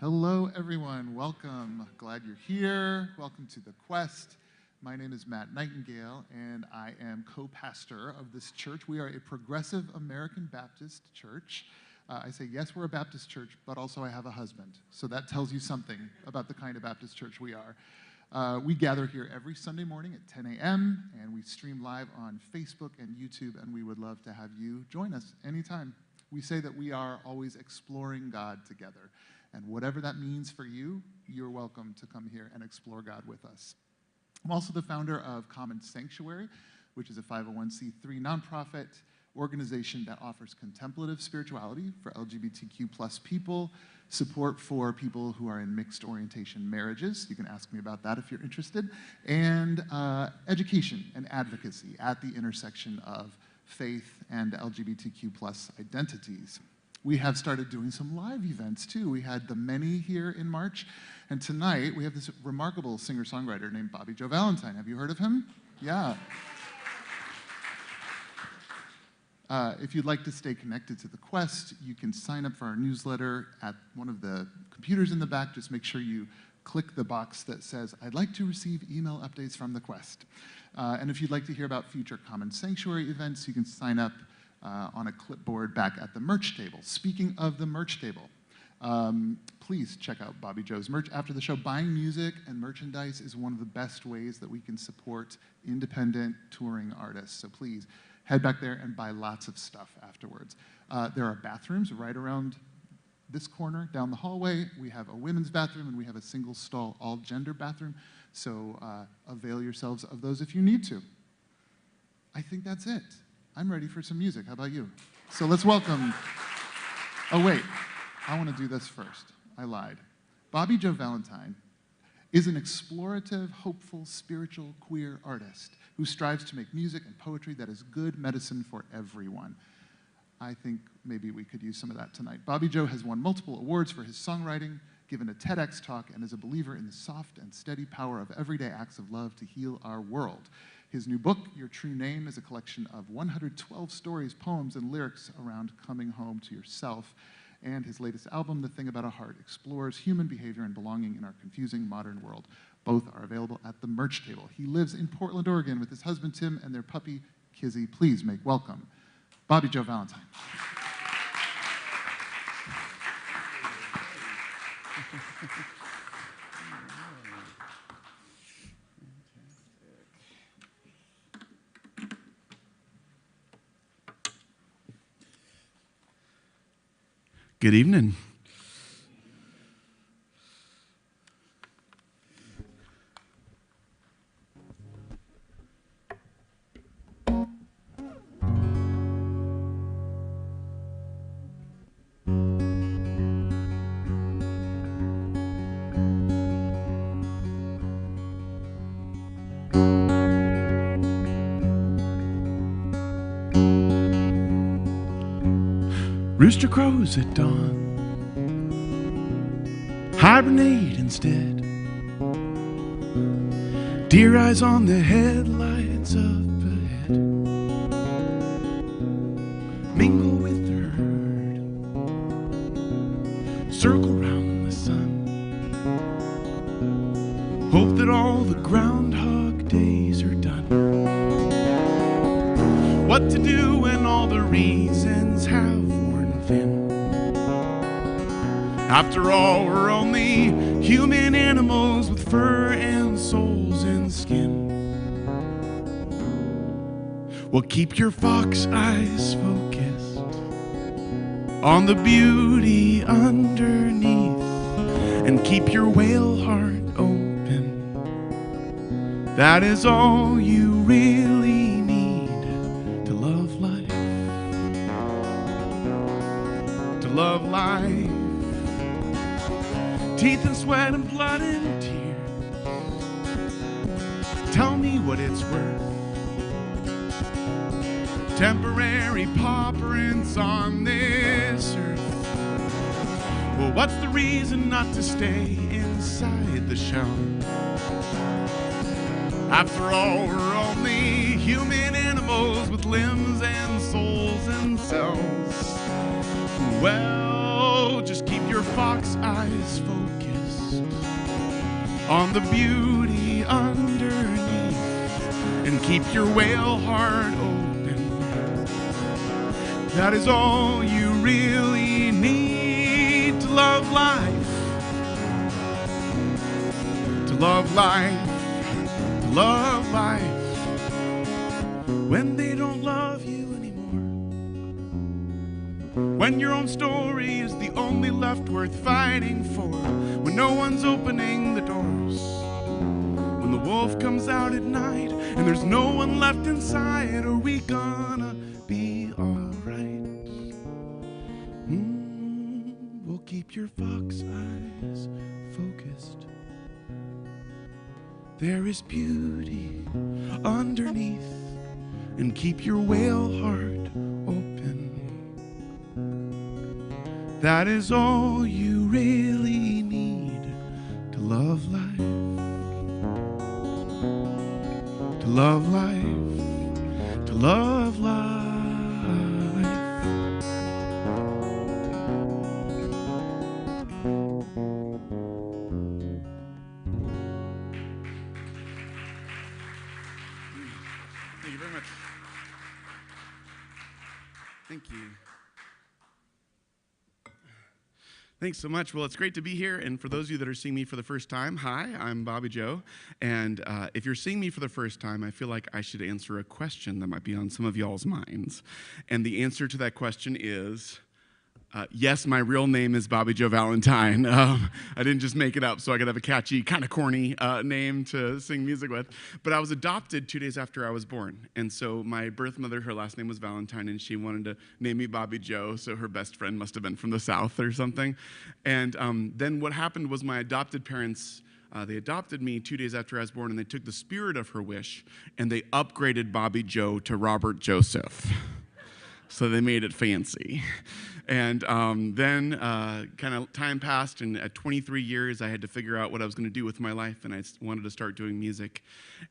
Hello, everyone. Welcome. Glad you're here. Welcome to The Quest. My name is Matt Nightingale, and I am co-pastor of this church. We are a progressive American Baptist church. I say, yes, we're a Baptist church, but also I have a husband. So that tells you something about the kind of Baptist church we are. We gather here every Sunday morning at 10 a.m., and we stream live on Facebook and YouTube, and we would love to have you join us anytime. We say that we are always exploring God together. And whatever that means for you, you're welcome to come here and explore God with us. I'm also the founder of Common Sanctuary, which is a 501c3 nonprofit organization that offers contemplative spirituality for LGBTQ plus people, support for people who are in mixed orientation marriages. You can ask me about that if you're interested, and education and advocacy at the intersection of faith and LGBTQ plus identities. We have started doing some live events, too. We had the Many here in March, and tonight we have this remarkable singer-songwriter named Bobby Jo Valentine. Have you heard of him? Yeah. If you'd like to stay connected to The Quest, you can sign up for our newsletter at one of the computers in the back. Just make sure you click the box that says, I'd like to receive email updates from The Quest. And if you'd like to hear about future Common Sanctuary events, you can sign up on a clipboard back at the merch table. Speaking of the merch table, please check out Bobby Jo's merch after the show. Buying music and merchandise is one of the best ways that we can support independent touring artists. So please head back there and buy lots of stuff afterwards. There are bathrooms right around this corner down the hallway. We have a women's bathroom and we have a single stall all gender bathroom. So avail yourselves of those if you need to. I think that's it. I'm ready for some music. How about you? So let's welcome, oh wait, I want to do this first. I lied. Bobby Jo Valentine is an explorative, hopeful, spiritual, queer artist who strives to make music and poetry that is good medicine for everyone. I think maybe we could use some of that tonight. Bobby Jo has won multiple awards for his songwriting, given a TEDx talk, and is a believer in the soft and steady power of everyday acts of love to heal our world. His new book, Your True Name, is a collection of 112 stories, poems, and lyrics around coming home to yourself. And his latest album, The Thing About a Heart, explores human behavior and belonging in our confusing modern world. Both are available at the merch table. He lives in Portland, Oregon with his husband, Tim, and their puppy, Kizzy. Please make welcome Bobby Jo Valentine. Good evening. Rooster crows at dawn, hibernate instead. Deer eyes on the headlights up ahead, mingle with the herd, circle round the sun, hope that all the groundhog days are done. What to do when all the reasons have thin. After all, we're only human animals with fur and souls and skin. Well, keep your fox eyes focused on the beauty underneath, and keep your whale heart open. That is all you really need to love life. Love life, teeth and sweat and blood and tears. Tell me what it's worth. Temporary pauperance on this earth. Well, what's the reason not to stay inside the shell? After all, we're only human animals with limbs and souls and cells. Well, So just keep your fox eyes focused on the beauty underneath, and keep your whale heart open. That is all you really need to love life, to love life, to love life. When they don't love you anymore, when your own story is the only left worth fighting for, when no one's opening the doors, when the wolf comes out at night and there's no one left inside, are we gonna be alright? We'll keep your fox eyes focused. There is beauty underneath, and keep your whale heart open. That is all you really need to love life, to love life, to love life. Thank you very much. Thank you. Thanks so much. Well, it's great to be here. And for those of you that are seeing me for the first time, hi, I'm Bobby Jo. And if you're seeing me for the first time, I feel like I should answer a question that might be on some of y'all's minds. And the answer to that question is, yes, my real name is Bobby Jo Valentine. I didn't just make it up so I could have a catchy, kind of corny name to sing music with. But I was adopted 2 days after I was born. And so my birth mother, her last name was Valentine, and she wanted to name me Bobby Jo, so her best friend must have been from the South or something. And then what happened was my adopted parents, they adopted me 2 days after I was born, and they took the spirit of her wish, and they upgraded Bobby Jo to Robert Joseph. So they made it fancy. And then kind of time passed, and at 23 years, I had to figure out what I was going to do with my life, and I wanted to start doing music.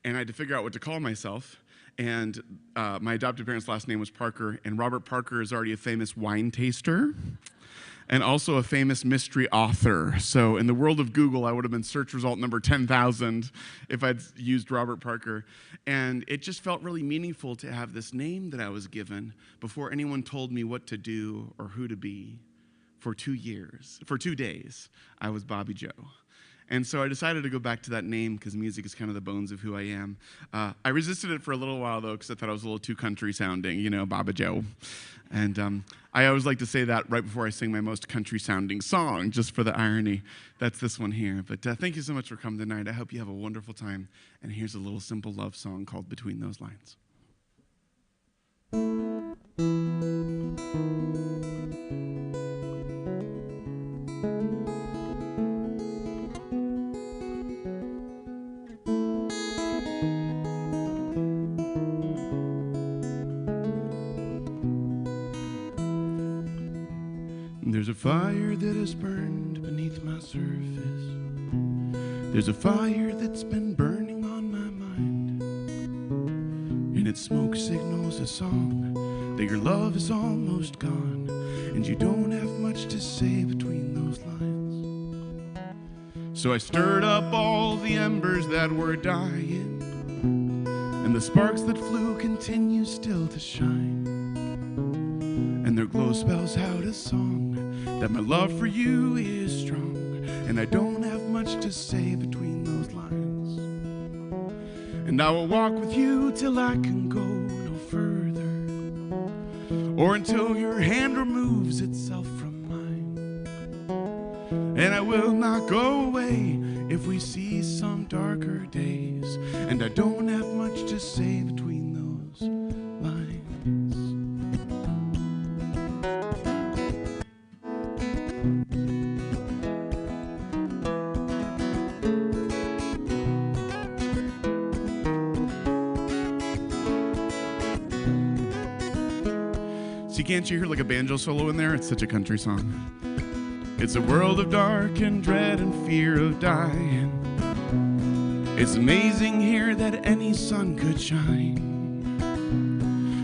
And I had to figure out what to call myself. And my adopted parents' last name was Parker, and Robert Parker is already a famous wine taster and also a famous mystery author. So in the world of Google, I would have been search result number 10,000 if I'd used Robert Parker. And it just felt really meaningful to have this name that I was given before anyone told me what to do or who to be. For 2 years, for 2 days, I was Bobby Jo. And so I decided to go back to that name because music is kind of the bones of who I am. I resisted it for a little while, though, because I thought I was a little too country sounding, you know, Bobby Jo. And I always like to say that right before I sing my most country sounding song, just for the irony. That's this one here. But thank you so much for coming tonight. I hope you have a wonderful time. And here's a little simple love song called Between Those Lines. There's a fire that has burned beneath my surface. There's a fire that's been burning on my mind, and its smoke signals a song that your love is almost gone, and you don't have much to say between those lines. So I stirred up all the embers that were dying, and the sparks that flew continue still to shine, and their glow spells out a song that my love for you is strong, and I don't have much to say between those lines. And I will walk with you till I can go no further, or until your hand removes itself from mine. And I will not go away if we see some darker days, and I don't have much to say between those lines. See, can't you hear like a banjo solo in there? It's such a country song. It's a world of dark and dread and fear of dying. It's amazing here that any sun could shine.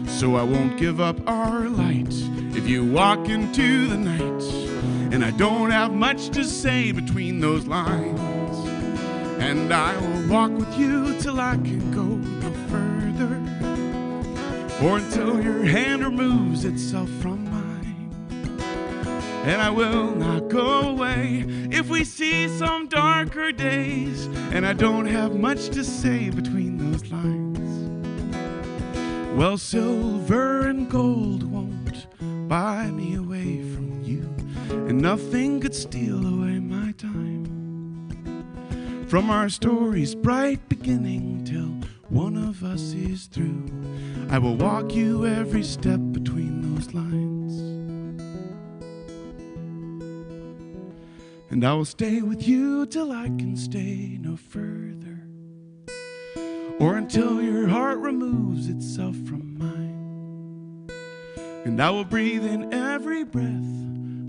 So I won't give up our light if you walk into the night, and I don't have much to say between those lines. And I will walk with you till I can go no further, or until your hand removes itself from mine. And I will not go away if we see some darker days, and I don't have much to say between those lines. Well, silver and gold won't buy me away from you, and nothing could steal away my time. From our story's bright beginning till one of us is through, I will walk you every step between those lines. And I will stay with you till I can stay no further, or until your heart removes itself from mine. And I will breathe in every breath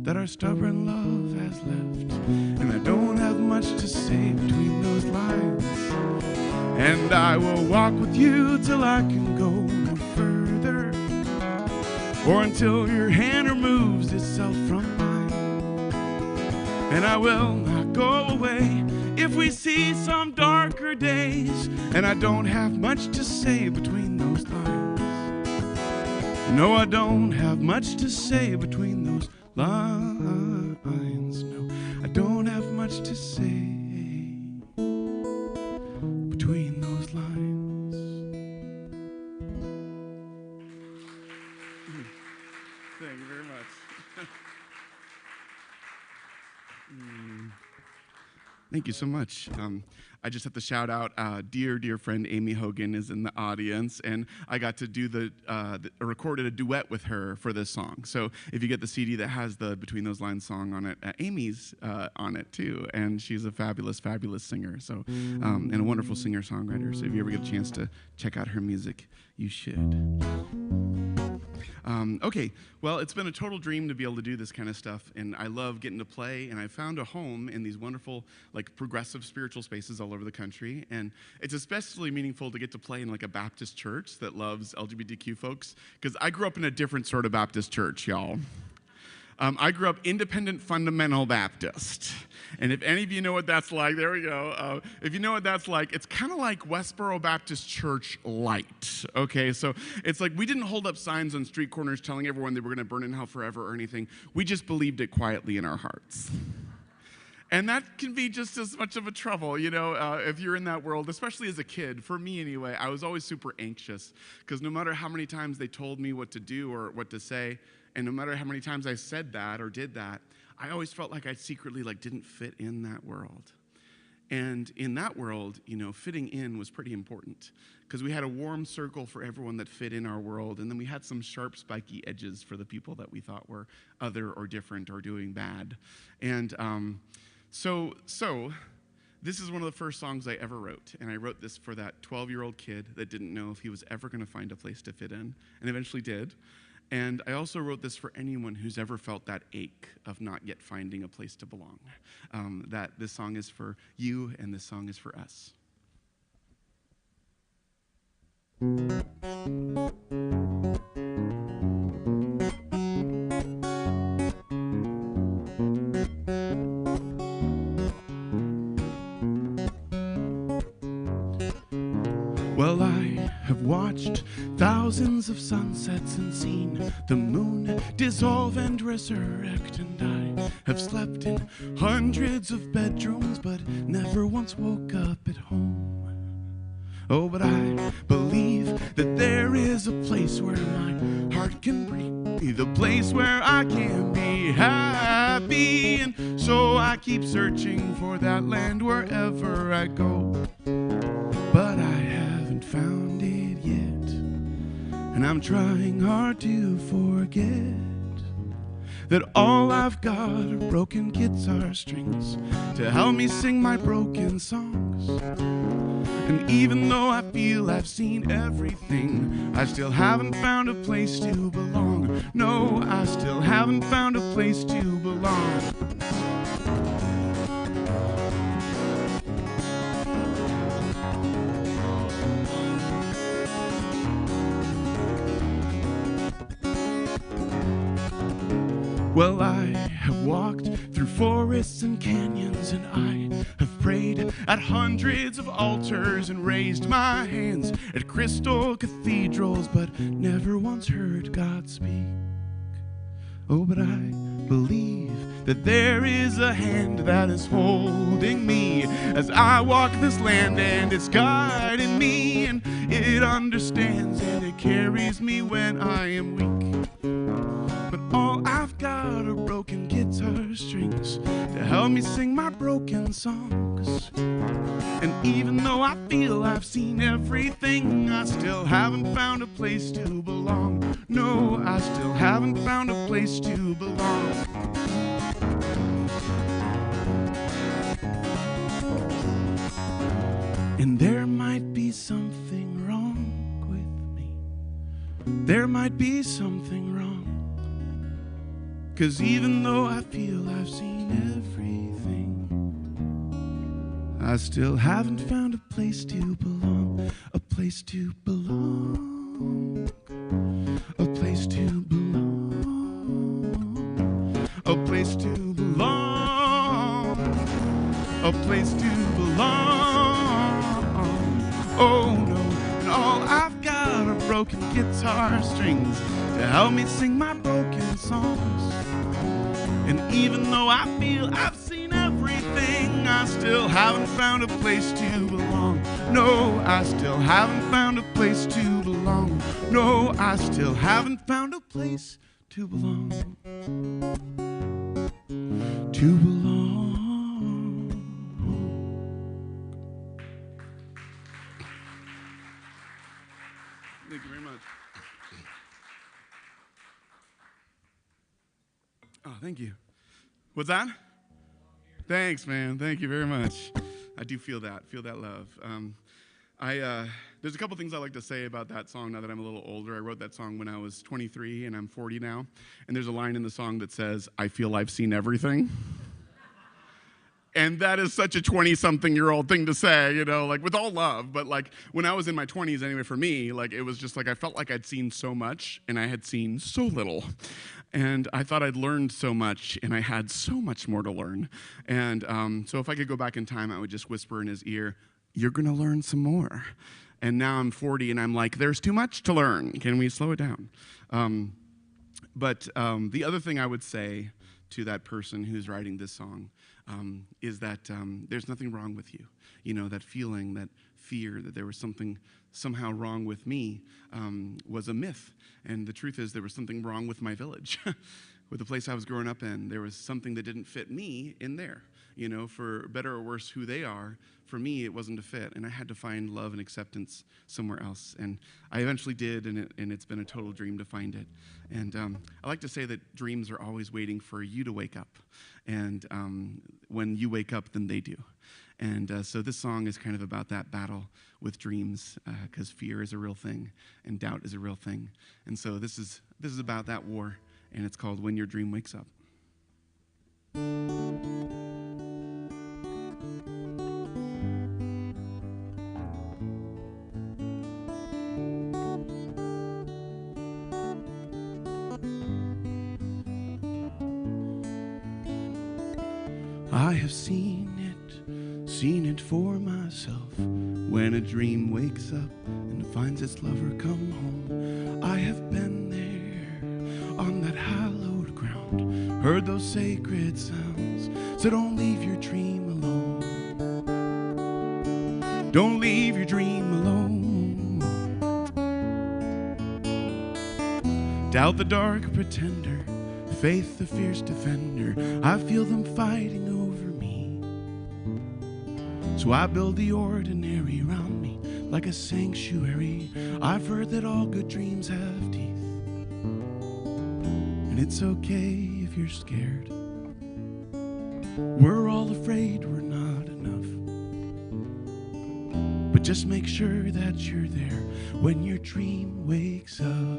that our stubborn love has left, and I don't have much to say between those lines. And I will walk with you till I can go no further, or until your hand removes itself from mine. And I will not go away if we see some darker days, and I don't have much to say between those lines. No, I don't have much to say between those lines. No, I don't have much to say between those lines. Thank you very much. Thank you so much. I just have to shout out, dear friend Amy Hogan is in the audience, and I got to do recorded a duet with her for this song. So if you get the CD that has the Between Those Lines song on it, Amy's on it too, and she's a fabulous singer, so and a wonderful singer-songwriter. So if you ever get a chance to check out her music, you should. Okay, well, it's been a total dream to be able to do this kind of stuff, and I love getting to play, and I found a home in these wonderful, like, progressive spiritual spaces all over the country, and it's especially meaningful to get to play in, like, a Baptist church that loves LGBTQ folks, because I grew up in a different sort of Baptist church, y'all. I grew up independent fundamental Baptist. And if any of you know what that's like, there we go. If you know what that's like, it's kind of like Westboro Baptist Church light. Okay, so it's like we didn't hold up signs on street corners telling everyone they were going to burn in hell forever or anything. We just believed it quietly in our hearts. And that can be just as much of a trouble, you know, if you're in that world, especially as a kid. For me anyway, I was always super anxious because no matter how many times they told me what to do or what to say, and no matter how many times I said that or did that, I always felt like I secretly didn't fit in that world. And in that world, you know, fitting in was pretty important because we had a warm circle for everyone that fit in our world, and then we had some sharp, spiky edges for the people that we thought were other or different or doing bad. And so this is one of the first songs I ever wrote, and I wrote this for that 12-year-old kid that didn't know if he was ever going to find a place to fit in, and eventually did. And I also wrote this for anyone who's ever felt that ache of not yet finding a place to belong. That this song is for you, and this song is for us. Well, I have watched thousands of sunsets and seen the moon dissolve and resurrect, and I have slept in hundreds of bedrooms but never once woke up at home. Oh, but I believe that there is a place where my heart can breathe, the place where I can be happy, and so I keep searching for that land wherever I go. But I haven't found it yet, and I'm trying hard to forget that all I've got are broken guitar strings to help me sing my broken songs. And even though I feel I've seen everything, I still haven't found a place to belong. No, I still haven't found a place to belong. Well, I have walked forests and canyons, and I have prayed at hundreds of altars and raised my hands at crystal cathedrals, but never once heard God speak. Oh, but I believe that there is a hand that is holding me as I walk this land, and it's guiding me, and it understands, and it carries me when I am weak. But all I've got are broken guitar strings to help me sing my broken songs. And even though I feel I've seen everything, I still haven't found a place to belong. No, I still haven't found a place to belong. And there might be something wrong with me. There might be something wrong. 'Cause even though I feel I've seen everything, I still haven't found a place to belong. A place to belong. A place to belong. A place to belong. A place to belong. Oh no, and all I've got are broken guitar strings to help me sing my broken songs. And even though I feel I've seen everything, I still haven't found a place to belong. No, I still haven't found a place to belong. No, I still haven't found a place to belong. To belong. Thank you very much. Oh, thank you. What's that? Thanks, man. Thank you very much. I do feel that love. There's a couple things I like to say about that song now that I'm a little older. I wrote that song when I was 23, and I'm 40 now. And there's a line in the song that says, "I feel I've seen everything." And that is such a 20-something-year-old thing to say, you know, like with all love. But like when I was in my 20s anyway, for me, like it was just like I felt like I'd seen so much and I had seen so little. And I thought I'd learned so much and I had so much more to learn. And so if I could go back in time, I would just whisper in his ear, "You're going to learn some more." And now I'm 40 and I'm like, there's too much to learn. Can we slow it down? But the other thing I would say to that person who's writing this song is that there's nothing wrong with you. You know, that feeling, that fear that there was something somehow wrong with me was a myth. And the truth is there was something wrong with my village, with the place I was growing up in. There was something that didn't fit me in there. You know, for better or worse who they are, for me it wasn't a fit. And I had to find love and acceptance somewhere else. And I eventually did, and it's been a total dream to find it. And I like to say that dreams are always waiting for you to wake up. And when you wake up, then they do. And so this song is kind of about that battle with dreams, because fear is a real thing and doubt is a real thing. And so this is about that war, and it's called When Your Dream Wakes Up. I have seen it for myself. When a dream wakes up and finds its lover come home, I have been there on that hallowed ground, heard those sacred sounds. So don't leave your dream alone. Don't leave your dream alone. Doubt the dark pretender, faith the fierce defender, I feel them fighting over me. So I build the ordinary around me like a sanctuary. I've heard that all good dreams have teeth, and it's okay if you're scared. We're all afraid we're not enough, but just make sure that you're there when your dream wakes up.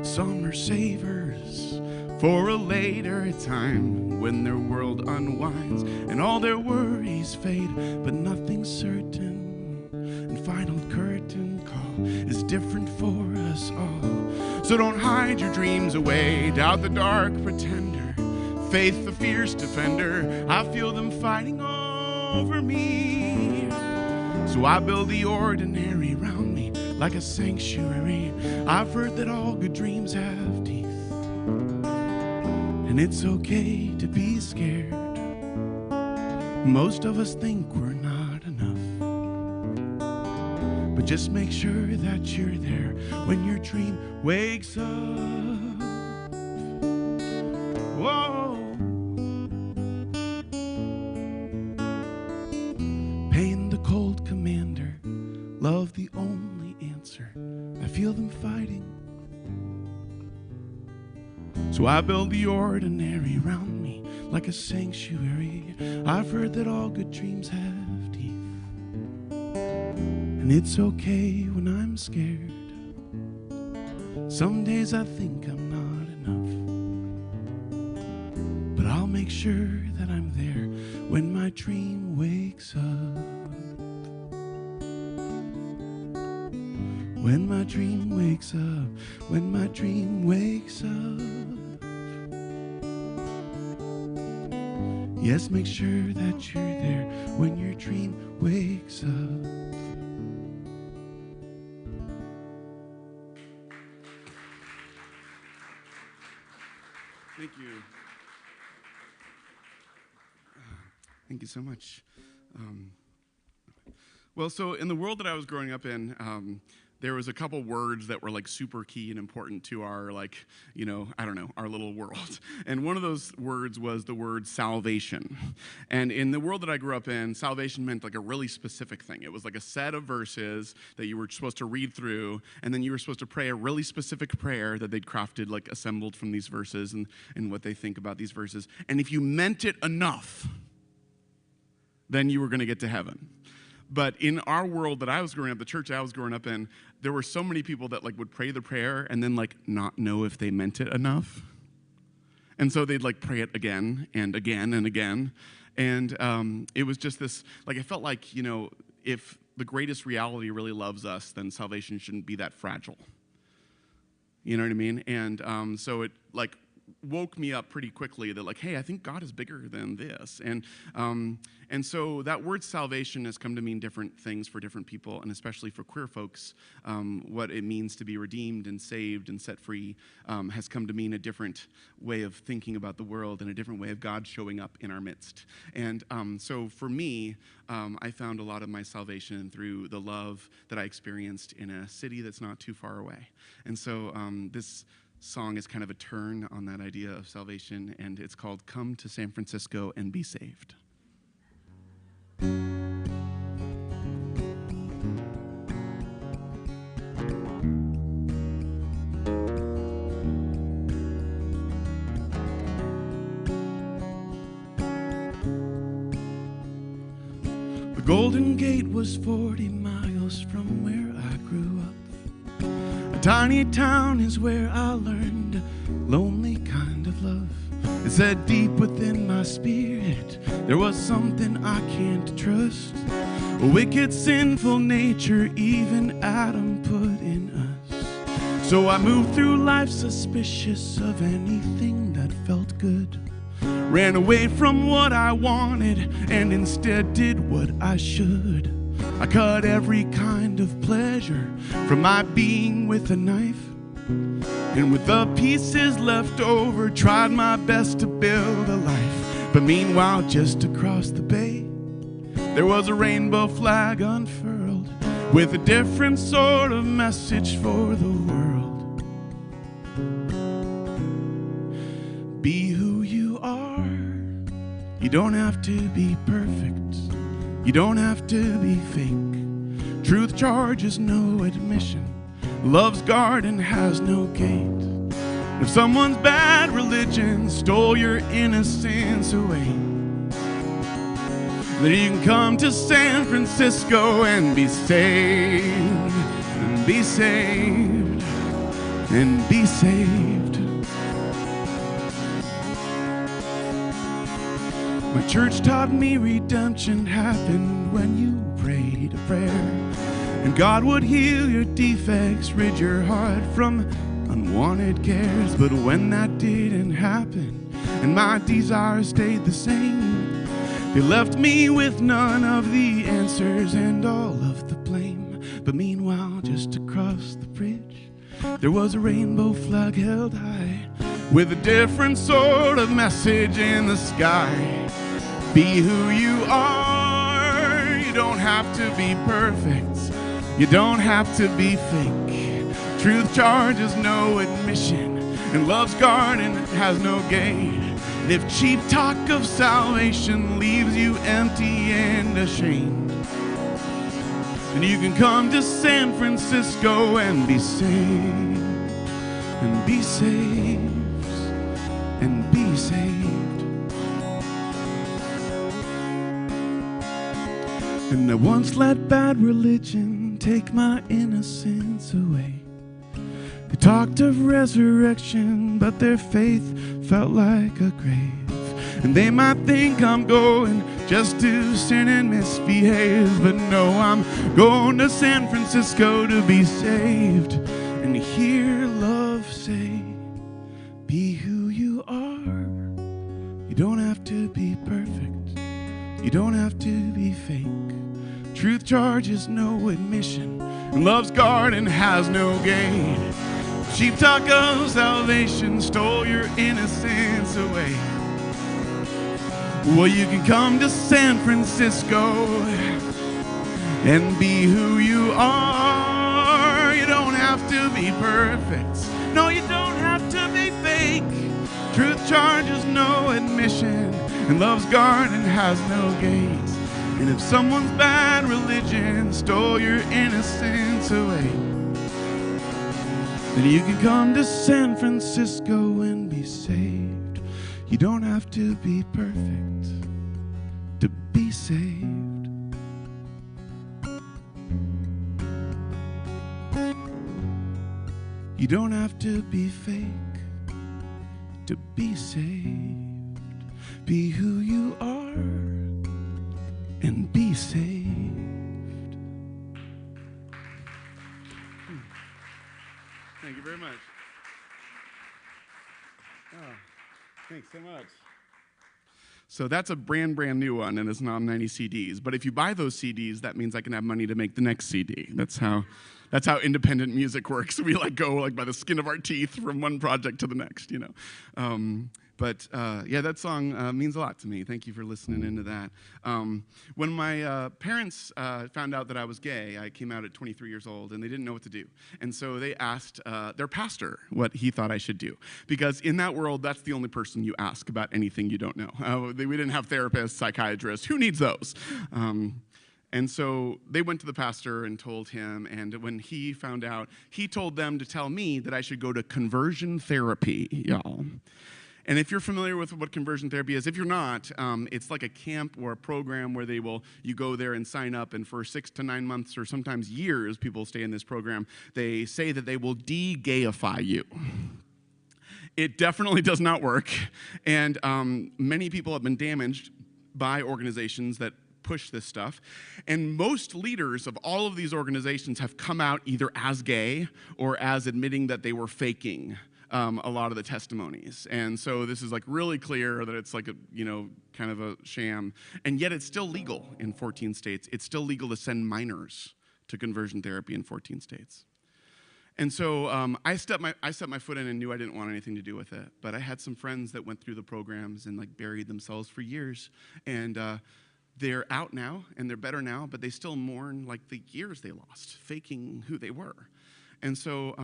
Some are savers for a later time, when their world unwinds and all their worries fade, but nothing's certain. And final curtain call, is different for us all. So don't hide your dreams away, doubt the dark pretender, faith the fierce defender. I feel them fighting over me. So I build the ordinary around me like a sanctuary. I've heard that all good dreams have teeth, and it's okay to be scared. Most of us think we're not enough, but just make sure that you're there when your dream wakes up. Whoa. Pain the cold commander, love the only answer. I feel them fighting, so I build the ordinary around me like a sanctuary. I've heard that all good dreams have teeth, and it's okay when I'm scared. Some days I think I'm not enough, but I'll make sure that I'm there when my dream wakes up. When my dream wakes up, when my dream wakes up. Yes, make sure that you're there when your dream wakes up. Thank you. Thank you so much. Well, so in the world that I was growing up in, there was a couple words that were like super key and important to our, like, you know, I don't know, our little world. And one of those words was the word salvation. And in the world that I grew up in, salvation meant like a really specific thing. It was like a set of verses that you were supposed to read through, and then you were supposed to pray a really specific prayer that they'd crafted, like assembled from these verses and what they think about these verses. And if you meant it enough, then you were going to get to heaven. But in our world that I was growing up, the church I was growing up in, there were so many people that like would pray the prayer and then like not know if they meant it enough. And so they'd like pray it again and again and again. And it was just this, like I felt like, you know, if the greatest reality really loves us, then salvation shouldn't be that fragile. You know what I mean? And so it like woke me up pretty quickly that like, hey, I think God is bigger than this. And so that word salvation has come to mean different things for different people, and especially for queer folks, what it means to be redeemed and saved and set free has come to mean a different way of thinking about the world and a different way of God showing up in our midst. And so for me, I found a lot of my salvation through the love that I experienced in a city that's not too far away. And so this song is kind of a turn on that idea of salvation, and it's called Come to San Francisco and Be Saved. The Golden Gate was 40 miles from where I grew up. A tiny town is where I learned a lonely kind of love. It said deep within my spirit there was something I can't trust. A wicked, sinful nature even Adam put in us. So I moved through life suspicious of anything that felt good. Ran away from what I wanted and instead did what I should. I cut every kind of pleasure from my being with a knife, and with the pieces left over tried my best to build a life. But meanwhile, just across the bay there was a rainbow flag unfurled with a different sort of message for the world. Be who you are. You don't have to be perfect. You don't have to be fake. Truth charges no admission. Love's garden has no gate. If someone's bad religion stole your innocence away, then you can come to San Francisco and be saved, and be saved, and be saved. My church taught me redemption happened when you prayed a prayer. And God would heal your defects, rid your heart from unwanted cares. But when that didn't happen, and my desires stayed the same, they left me with none of the answers and all of the blame. But meanwhile, just across the bridge, there was a rainbow flag held high, with a different sort of message in the sky. Be who you are. You don't have to be perfect. You don't have to be fake. Truth charges no admission, and love's garden has no gate. And if cheap talk of salvation leaves you empty and ashamed, then you can come to San Francisco and be saved, and be saved, and be saved. And I once let bad religion take my innocence away. They talked of resurrection, but their faith felt like a grave. And they might think I'm going just to sin and misbehave, but no, I'm going to San Francisco to be saved and hear love say, be who you are. You don't have to be perfect. You don't have to be fake. Truth charges no admission, and love's garden has no gate. Cheap talk of salvation stole your innocence away. Well, you can come to San Francisco and be who you are. You don't have to be perfect. No, you don't have to be fake. Truth charges no admission, and love's garden has no gates. And if someone's bad religion stole your innocence away, then you can come to San Francisco and be saved. You don't have to be perfect to be saved. You don't have to be fake to be saved. Be who you are and be saved. Thank you very much. Oh, thanks so much. So that's a brand new one, and it's not on 90 CDs. But if you buy those CDs, that means I can have money to make the next CD. That's how independent music works. We go by the skin of our teeth from one project to the next, you know. Yeah, that song means a lot to me. Thank you for listening into that. When my parents found out that I was gay, I came out at 23 years old, and they didn't know what to do. And so they asked their pastor what he thought I should do. Because in that world, that's the only person you ask about anything you don't know. We didn't have therapists, psychiatrists. Who needs those? And so they went to the pastor and told him, and when he found out, he told them to tell me that I should go to conversion therapy, y'all. And if you're familiar with what conversion therapy is, if you're not, it's like a camp or a program where you go there and sign up, and for 6 to 9 months or sometimes years, people stay in this program. They say that they will de-gayify you. It definitely does not work, and many people have been damaged by organizations that push this stuff. And most leaders of all of these organizations have come out either as gay or as admitting that they were faking a lot of the testimonies. And so this is really clear that it's kind of a sham. And yet it's still legal in 14 states. It's still legal to send minors to conversion therapy in 14 states. And so I set my foot in and knew I didn't want anything to do with it. But I had some friends that went through the programs and buried themselves for years. And they're out now and they're better now, but they still mourn the years they lost, faking who they were. And so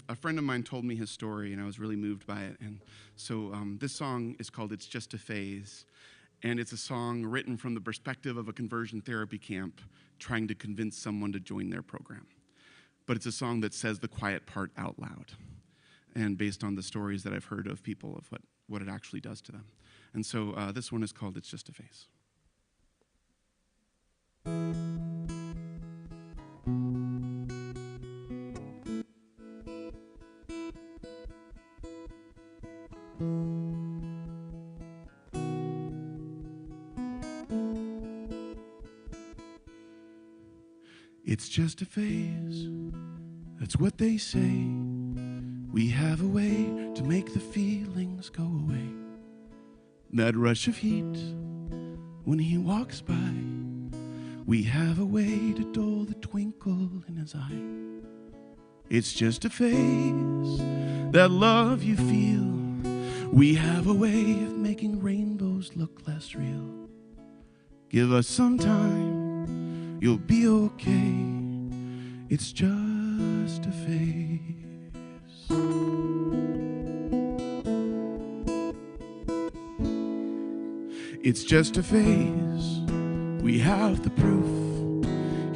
a friend of mine told me his story, and I was really moved by it. And so this song is called It's Just a Phase, and it's a song written from the perspective of a conversion therapy camp trying to convince someone to join their program. But it's a song that says the quiet part out loud, and based on the stories that I've heard of people of what it actually does to them. And so this one is called It's Just a Phase. It's just a phase, that's what they say. We have a way to make the feelings go away. That rush of heat when he walks by. We have a way to dull the twinkle in his eye. It's just a phase, that love you feel. We have a way of making rainbows look less real. Give us some time, you'll be okay. It's just a phase. It's just a phase, we have the proof.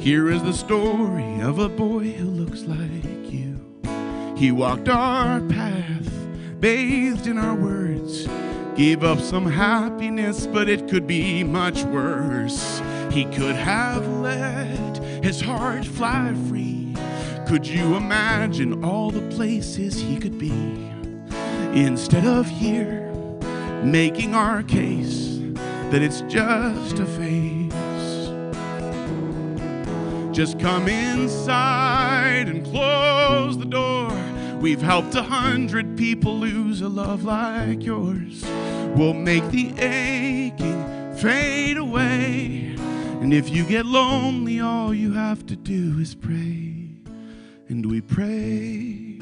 Here is the story of a boy who looks like you. He walked our path, bathed in our words, gave up some happiness, but it could be much worse. He could have let his heart fly free. Could you imagine all the places he could be? Instead of here, making our case that it's just a phase. Just come inside and close the door. We've helped 100 people lose a love like yours. We'll make the aching fade away. And if you get lonely, all you have to do is pray. And we pray,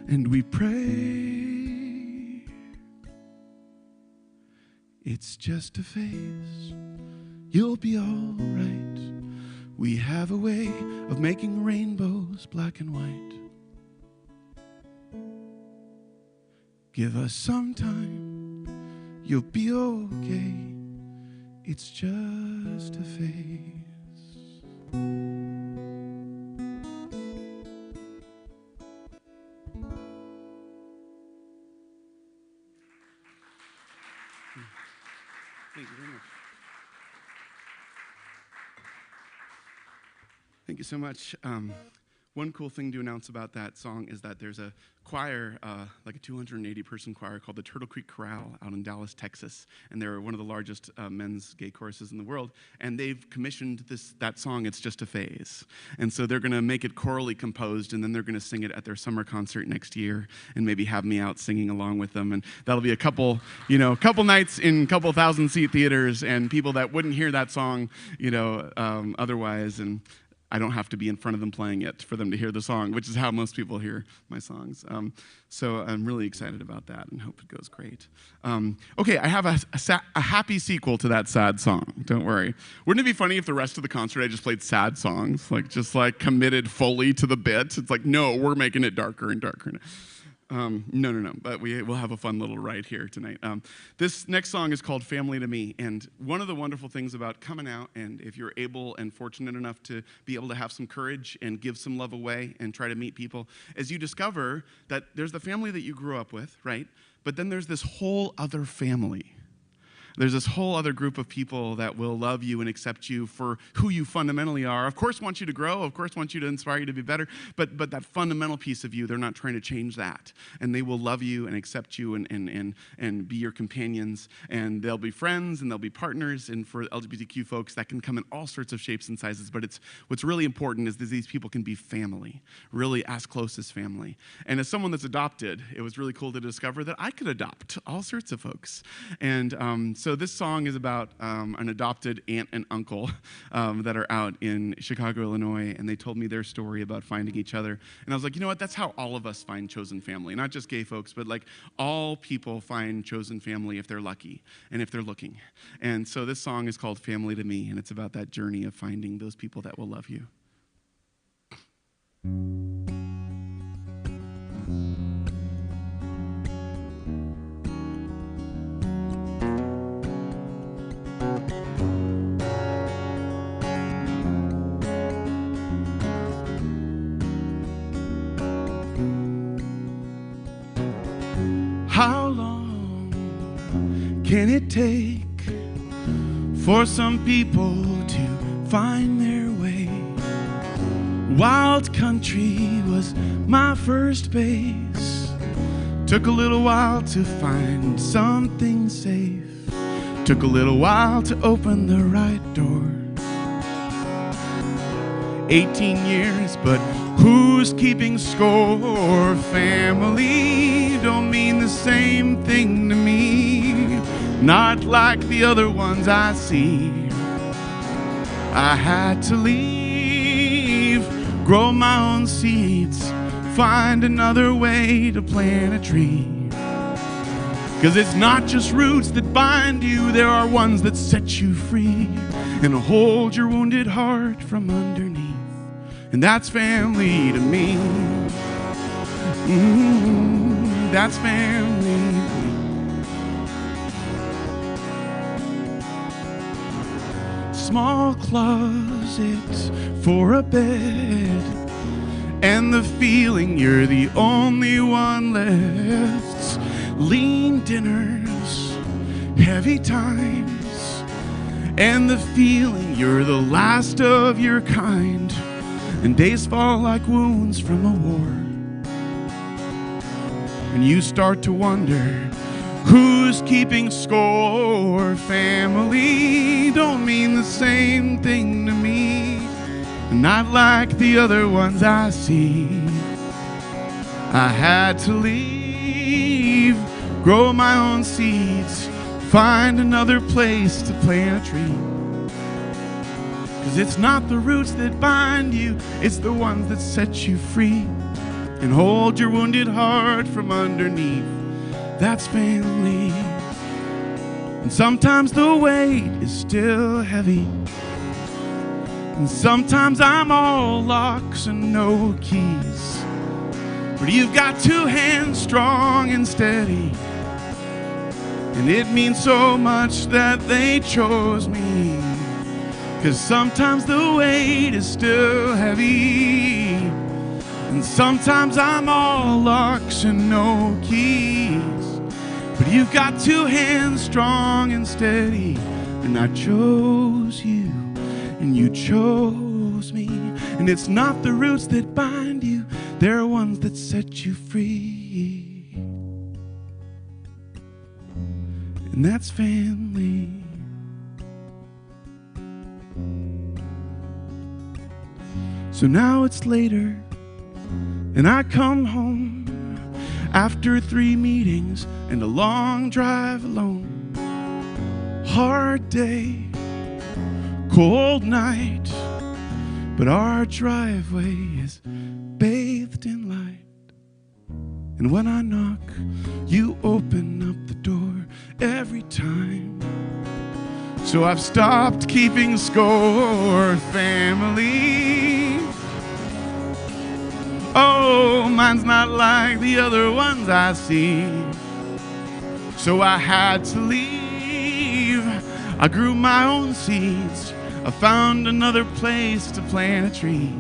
and we pray. It's just a phase, you'll be all right. We have a way of making rainbows black and white. Give us some time, you'll be okay. It's just a phase. Thank you very much. Thank you so much. One cool thing to announce about that song is that there's a choir, like a 280-person choir called the Turtle Creek Chorale out in Dallas, Texas, and they're one of the largest men's gay choruses in the world, and they've commissioned that song, It's Just a Phase. And so they're going to make it chorally composed, and then they're going to sing it at their summer concert next year, and maybe have me out singing along with them, and that'll be a couple nights in couple thousand-seat theaters, and people that wouldn't hear that song, otherwise, and I don't have to be in front of them playing it for them to hear the song, which is how most people hear my songs. So I'm really excited about that and hope it goes great. Okay, I have a happy sequel to that sad song. Don't worry. Wouldn't it be funny if the rest of the concert I just played sad songs, just committed fully to the bit? It's like, no, we're making it darker and darker. No. But we'll have a fun little ride here tonight. This next song is called Family to Me. And one of the wonderful things about coming out, and if you're able and fortunate enough to be able to have some courage and give some love away and try to meet people, is you discover that there's the family that you grew up with, right? But then there's this whole other family. There's this whole other group of people that will love you and accept you for who you fundamentally are. Of course, want you to grow. Of course, want you to inspire you to be better. But that fundamental piece of you, they're not trying to change that. And they will love you and accept you and be your companions. And they'll be friends and they'll be partners. And for LGBTQ folks, that can come in all sorts of shapes and sizes. But what's really important is that these people can be family, really as close as family. And as someone that's adopted, it was really cool to discover that I could adopt all sorts of folks. And so this song is about an adopted aunt and uncle that are out in Chicago, Illinois, and they told me their story about finding each other. And I was like, you know what, that's how all of us find chosen family. Not just gay folks, but all people find chosen family if they're lucky and if they're looking. And so this song is called Family to Me, and it's about that journey of finding those people that will love you. How long can it take for some people to find their way? Wild country was my first base. Took a little while to find something safe. Took a little while to open the right door. 18 years, but who's keeping score? Family don't mean the same thing to me, not like the other ones I see. I had to leave, grow my own seeds, find another way to plant a tree. 'Cause it's not just roots that bind you, there are ones that set you free and hold your wounded heart from underneath. And that's family to me. That's family to me. Small closet for a bed, and the feeling you're the only one left. Lean dinners, heavy times, and the feeling you're the last of your kind. And days fall like wounds from a war, and you start to wonder who's keeping score. Family don't mean the same thing to me, not like the other ones I see. I had to leave, grow my own seeds, find another place to plant a tree. 'Cause it's not the roots that bind you, it's the ones that set you free and hold your wounded heart from underneath. That's family. And sometimes the weight is still heavy, and sometimes I'm all locks and no keys. But you've got two hands strong and steady, and it means so much that they chose me. 'Cause sometimes the weight is still heavy, and sometimes I'm all locks and no keys. But you've got two hands strong and steady, and I chose you, and you chose me. And it's not the roots that bind you, they're ones that set you free. And that's family. So now it's later, and I come home after 3 meetings and a long drive alone. Hard day, cold night, but our driveway is bathed in light. And when I knock, you open up the door every time. So I've stopped keeping score. Family, oh, mine's not like the other ones I see. So I had to leave, I grew my own seeds, I found another place to plant a tree.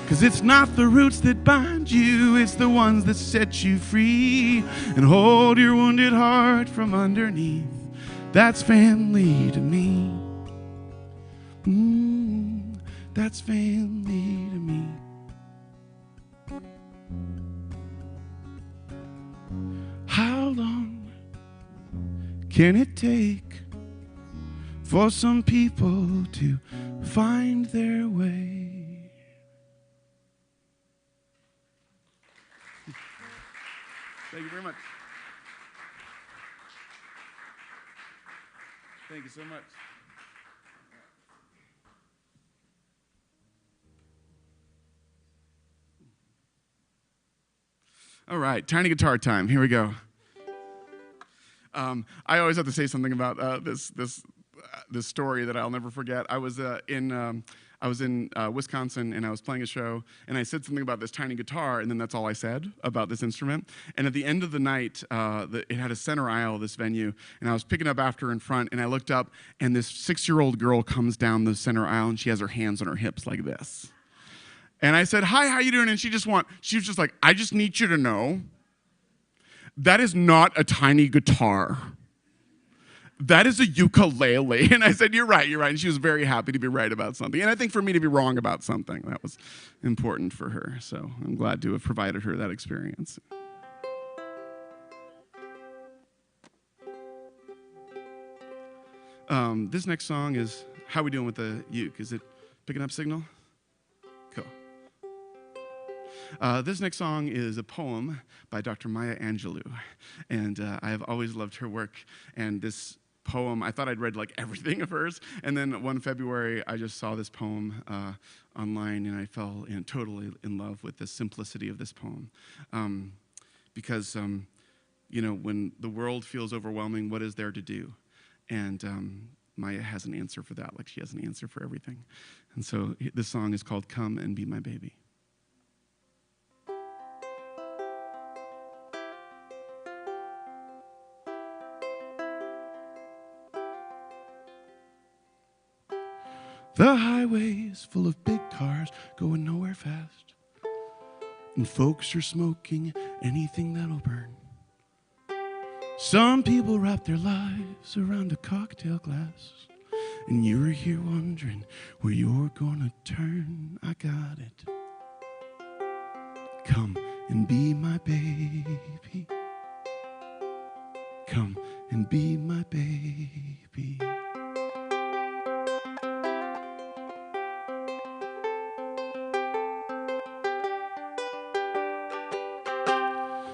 'Cause it's not the roots that bind you, it's the ones that set you free and hold your wounded heart from underneath. That's family to me. That's family to me. How long can it take for some people to find their way? Thank you very much. Thank you so much. All right, tiny guitar time. Here we go. I always have to say something about this story that I'll never forget. I was in Wisconsin, and I was playing a show, and I said something about this tiny guitar, and then that's all I said about this instrument. And at the end of the night, it had a center aisle, this venue, and I was picking up after in front, and I looked up, and this 6-year-old girl comes down the center aisle, and she has her hands on her hips like this. And I said, "Hi, how you doing?" And she was just like, "I just need you to know, that is not a tiny guitar. That is a ukulele." And I said, you're right. And she was very happy to be right about something. And I think for me to be wrong about something, that was important for her. So I'm glad to have provided her that experience. This next song is How We Doing with the Uke? Is it Picking up signal? Cool. This next song is a poem by Dr. Maya Angelou, and I have always loved her work. And this poem, I thought I'd read like everything of hers, and then one February I just saw this poem online, and I fell totally in love with the simplicity of this poem. Because when the world feels overwhelming, what is there to do? And Maya has an answer for that, like she has an answer for everything. And so this song is called Come and Be My Baby. The highway's full of big cars going nowhere fast, and folks are smoking anything that'll burn. Some people wrap their lives around a cocktail glass, and you're here wondering where you're gonna turn. I got it. Come and be my baby. Come and be my baby.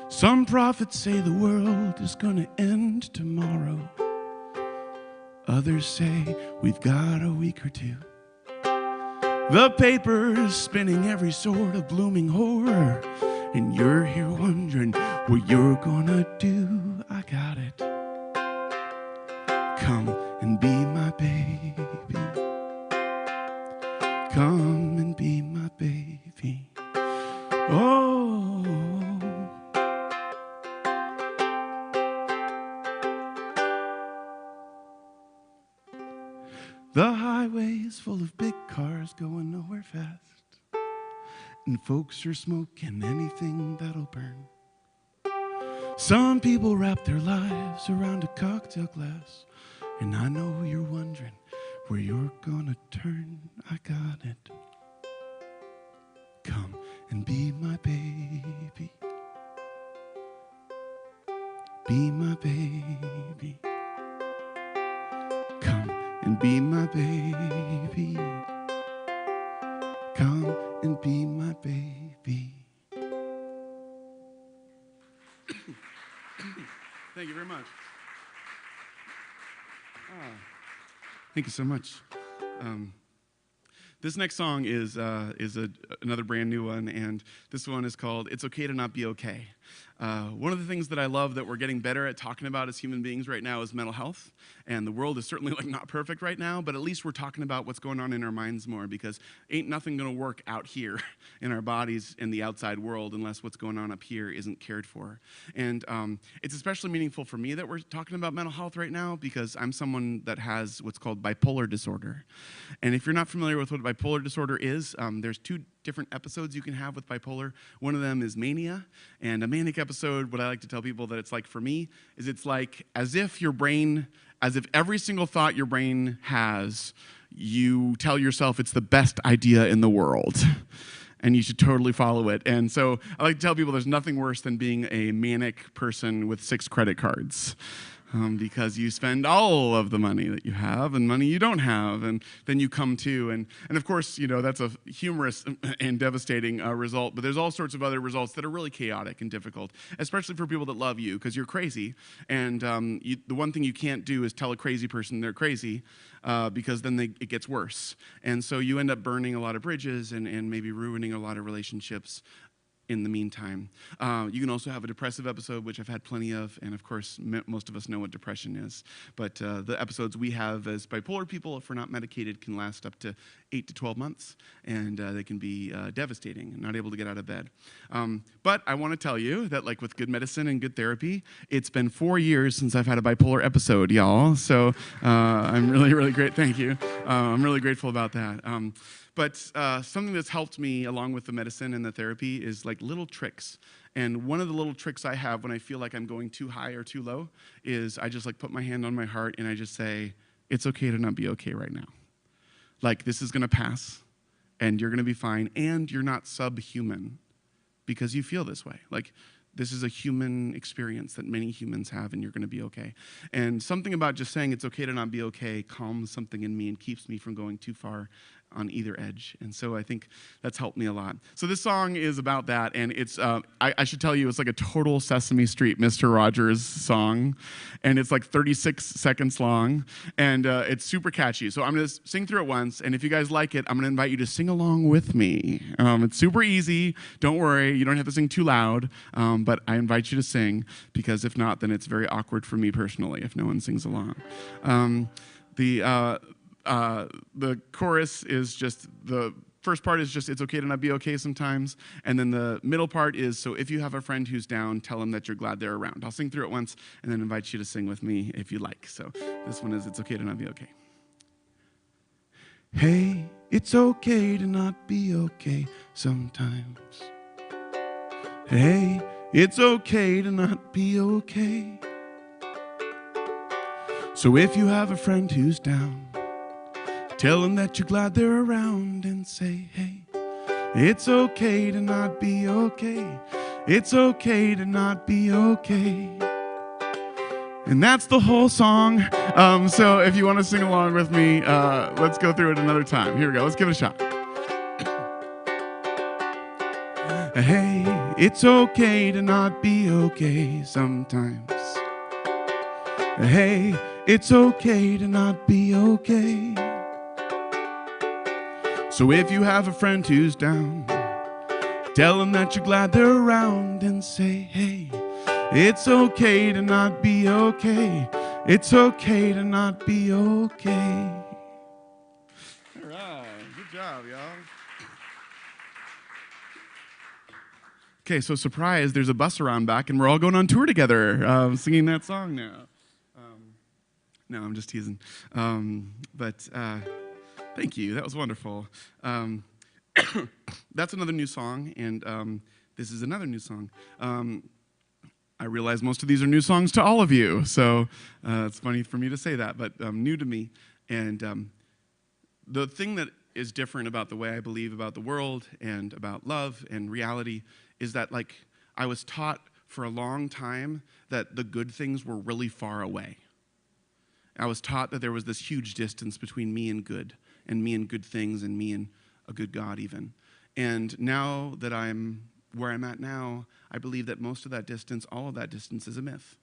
Some prophets say the world is gonna end tomorrow. Others say we've got a week or two. The paper's spinning every sort of blooming horror, and you're here wondering what you're gonna do. I got it. Come and be my baby. Come and be my baby. Oh. The highway's full of big cars going nowhere fast, and folks are smoking anything that'll burn. Some people wrap their lives around a cocktail glass, and I know you're wondering where you're gonna turn. I got it. Come and be my baby. Be my baby. Come and be my baby. Come and be my baby. Thank you very much. Thank you so much. This next song is another brand new one, and this one is called It's Okay to Not Be Okay. One of the things that I love that we're getting better at talking about as human beings right now is mental health. And the world is certainly not perfect right now, but at least we're talking about what's going on in our minds more, because ain't nothing gonna work out here in our bodies in the outside world unless what's going on up here isn't cared for. And it's especially meaningful for me that we're talking about mental health right now, because I'm someone that has what's called bipolar disorder. And if you're not familiar with what bipolar disorder is, there's two different episodes you can have with bipolar. One of them is mania, and a manic episode, what I like to tell people that it's like for me, is it's like as if every single thought your brain has, you tell yourself it's the best idea in the world, and you should totally follow it. And so I like to tell people there's nothing worse than being a manic person with 6 credit cards. Because you spend all of the money that you have and money you don't have, and then you come to, and of course, that's a humorous and devastating result, but there's all sorts of other results that are really chaotic and difficult, especially for people that love you, because you're crazy, and the one thing you can't do is tell a crazy person they're crazy, because then it gets worse, and so you end up burning a lot of bridges and maybe ruining a lot of relationships in the meantime. You can also have a depressive episode, which I've had plenty of, and of course, most of us know what depression is. But the episodes we have as bipolar people, if we're not medicated, can last up to 8 to 12 months, and they can be devastating and not able to get out of bed. But I want to tell you that, like with good medicine and good therapy, it's been 4 years since I've had a bipolar episode, y'all. So I'm really, really great. Thank you. I'm really grateful about that. But something that's helped me along with the medicine and the therapy is like little tricks. And one of the little tricks I have when I feel like I'm going too high or too low is I just put my hand on my heart and I just say, it's okay to not be okay right now. Like, this is gonna pass and you're gonna be fine, and you're not subhuman because you feel this way. Like, this is a human experience that many humans have, and you're going to be okay. And something about just saying it's okay to not be okay calms something in me and keeps me from going too far on either edge. And so I think that's helped me a lot. So this song is about that, and it's, I should tell you, it's like a total Sesame Street Mr. Rogers song, and it's like 36 seconds long, and it's super catchy. So I'm going to sing through it once, and if you guys like it, I'm going to invite you to sing along with me. It's super easy. Don't worry. You don't have to sing too loud, but I invite you to sing, because if not, then it's very awkward for me personally if no one sings along. The chorus is just, the first part is just, it's okay to not be okay sometimes. And then the middle part is, so if you have a friend who's down, tell them that you're glad they're around. I'll sing through it once and then invite you to sing with me if you like. So this one is, it's okay to not be okay. Hey, it's okay to not be okay sometimes. Hey, it's okay to not be okay. So if you have a friend who's down, tell them that you're glad they're around, and say, hey, it's okay to not be okay. It's okay to not be okay. And that's the whole song. So if you want to sing along with me, let's go through it another time. Here we go. Let's give it a shot. Hey, it's okay to not be okay sometimes. Hey, it's okay to not be okay. So if you have a friend who's down, tell them that you're glad they're around, and say, hey, it's okay to not be okay. It's okay to not be okay. All right, good job, y'all. Okay, so surprise, there's a bus around back, and we're all going on tour together, singing that song now. No, I'm just teasing. Thank you. That was wonderful. That's another new song, and this is another new song. I realize most of these are new songs to all of you, so it's funny for me to say that, but new to me. And the thing that is different about the way I believe about the world and about love and reality is that, like, I was taught for a long time that the good things were really far away. I was taught that there was this huge distance between me and good things, and me and a good God even. And now that I'm where I'm at now, I believe that most of that distance, all of that distance, is a myth.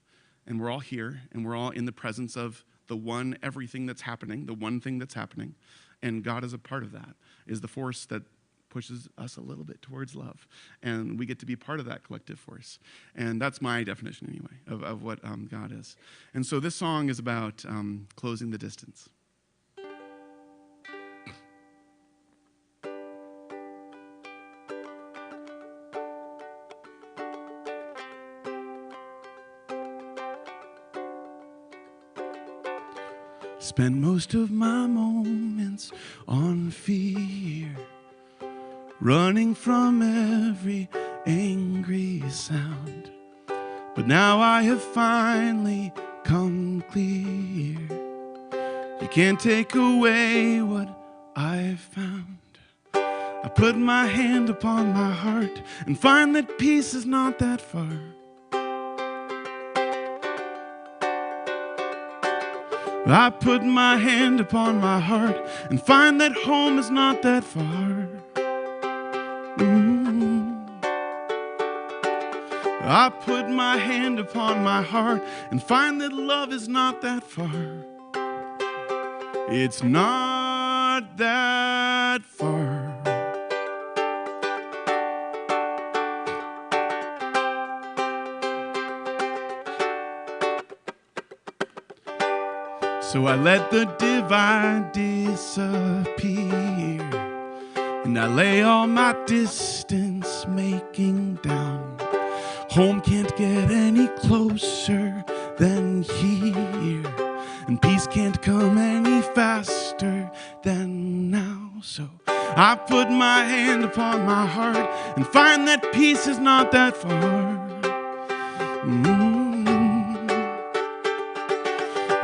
And we're all here, and we're all in the presence of the one everything that's happening, the one thing that's happening. And God is a part of that, is the force that pushes us a little bit towards love. And we get to be part of that collective force. And that's my definition, anyway, of what God is. And so this song is about closing the distance. Spend most of my moments on fear, running from every angry sound. But now I have finally come clear. You can't take away what I've found. I put my hand upon my heart and find that peace is not that far. I put my hand upon my heart and find that home is not that far. I put my hand upon my heart and find that love is not that far. It's not that far. So I let the divide disappear, and I lay all my distance making down. Home can't get any closer than here, and peace can't come any faster than now. So I put my hand upon my heart and find that peace is not that far.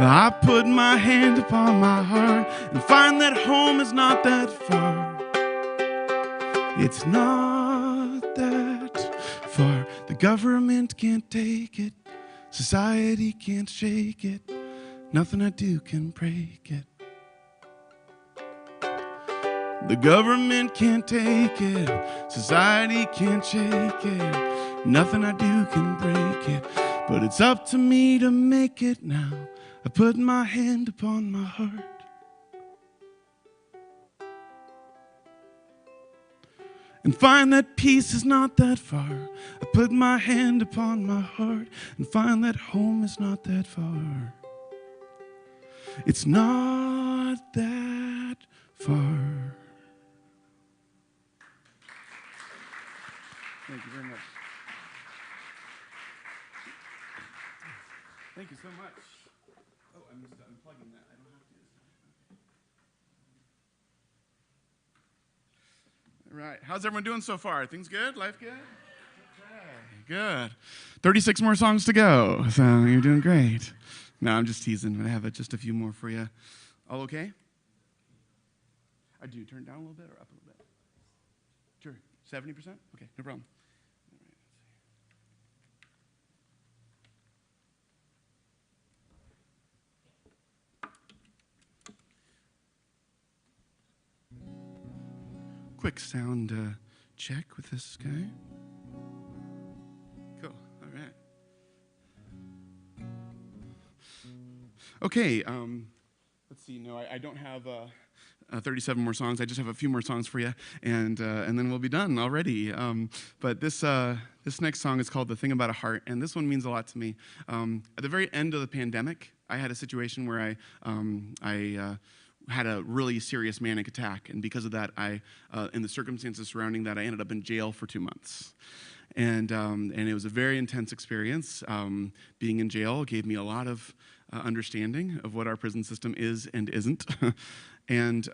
I put my hand upon my heart and find that home is not that far. It's not that far. The government can't take it. Society can't shake it. Nothing I do can break it. The government can't take it, society can't shake it, nothing I do can break it, but it's up to me to make it now. I put my hand upon my heart. And find that peace is not that far. I put my hand upon my heart and find that home is not that far. It's not that far. Thank you very much. Thank you so much. Oh, I'm just unplugging that. I don't have to do this. All right. How's everyone doing so far? Things good? Life good? Okay. Good. 36 more songs to go, so you're doing great. No, I'm just teasing. I have just a few more for you. All okay? I do. Turn it down a little bit or up a little bit? Sure. 70%? Okay, no problem. Quick sound check with this guy. Cool. All right. Okay. Let's see. No, I don't have 37 more songs. I just have a few more songs for you, and then we'll be done already. But this next song is called "The Thing About a Heart," and this one means a lot to me. At the very end of the pandemic, I had a situation where I had a really serious manic attack, and because of that, in the circumstances surrounding that, I ended up in jail for 2 months. And it was a very intense experience. Being in jail gave me a lot of understanding of what our prison system is and isn't. and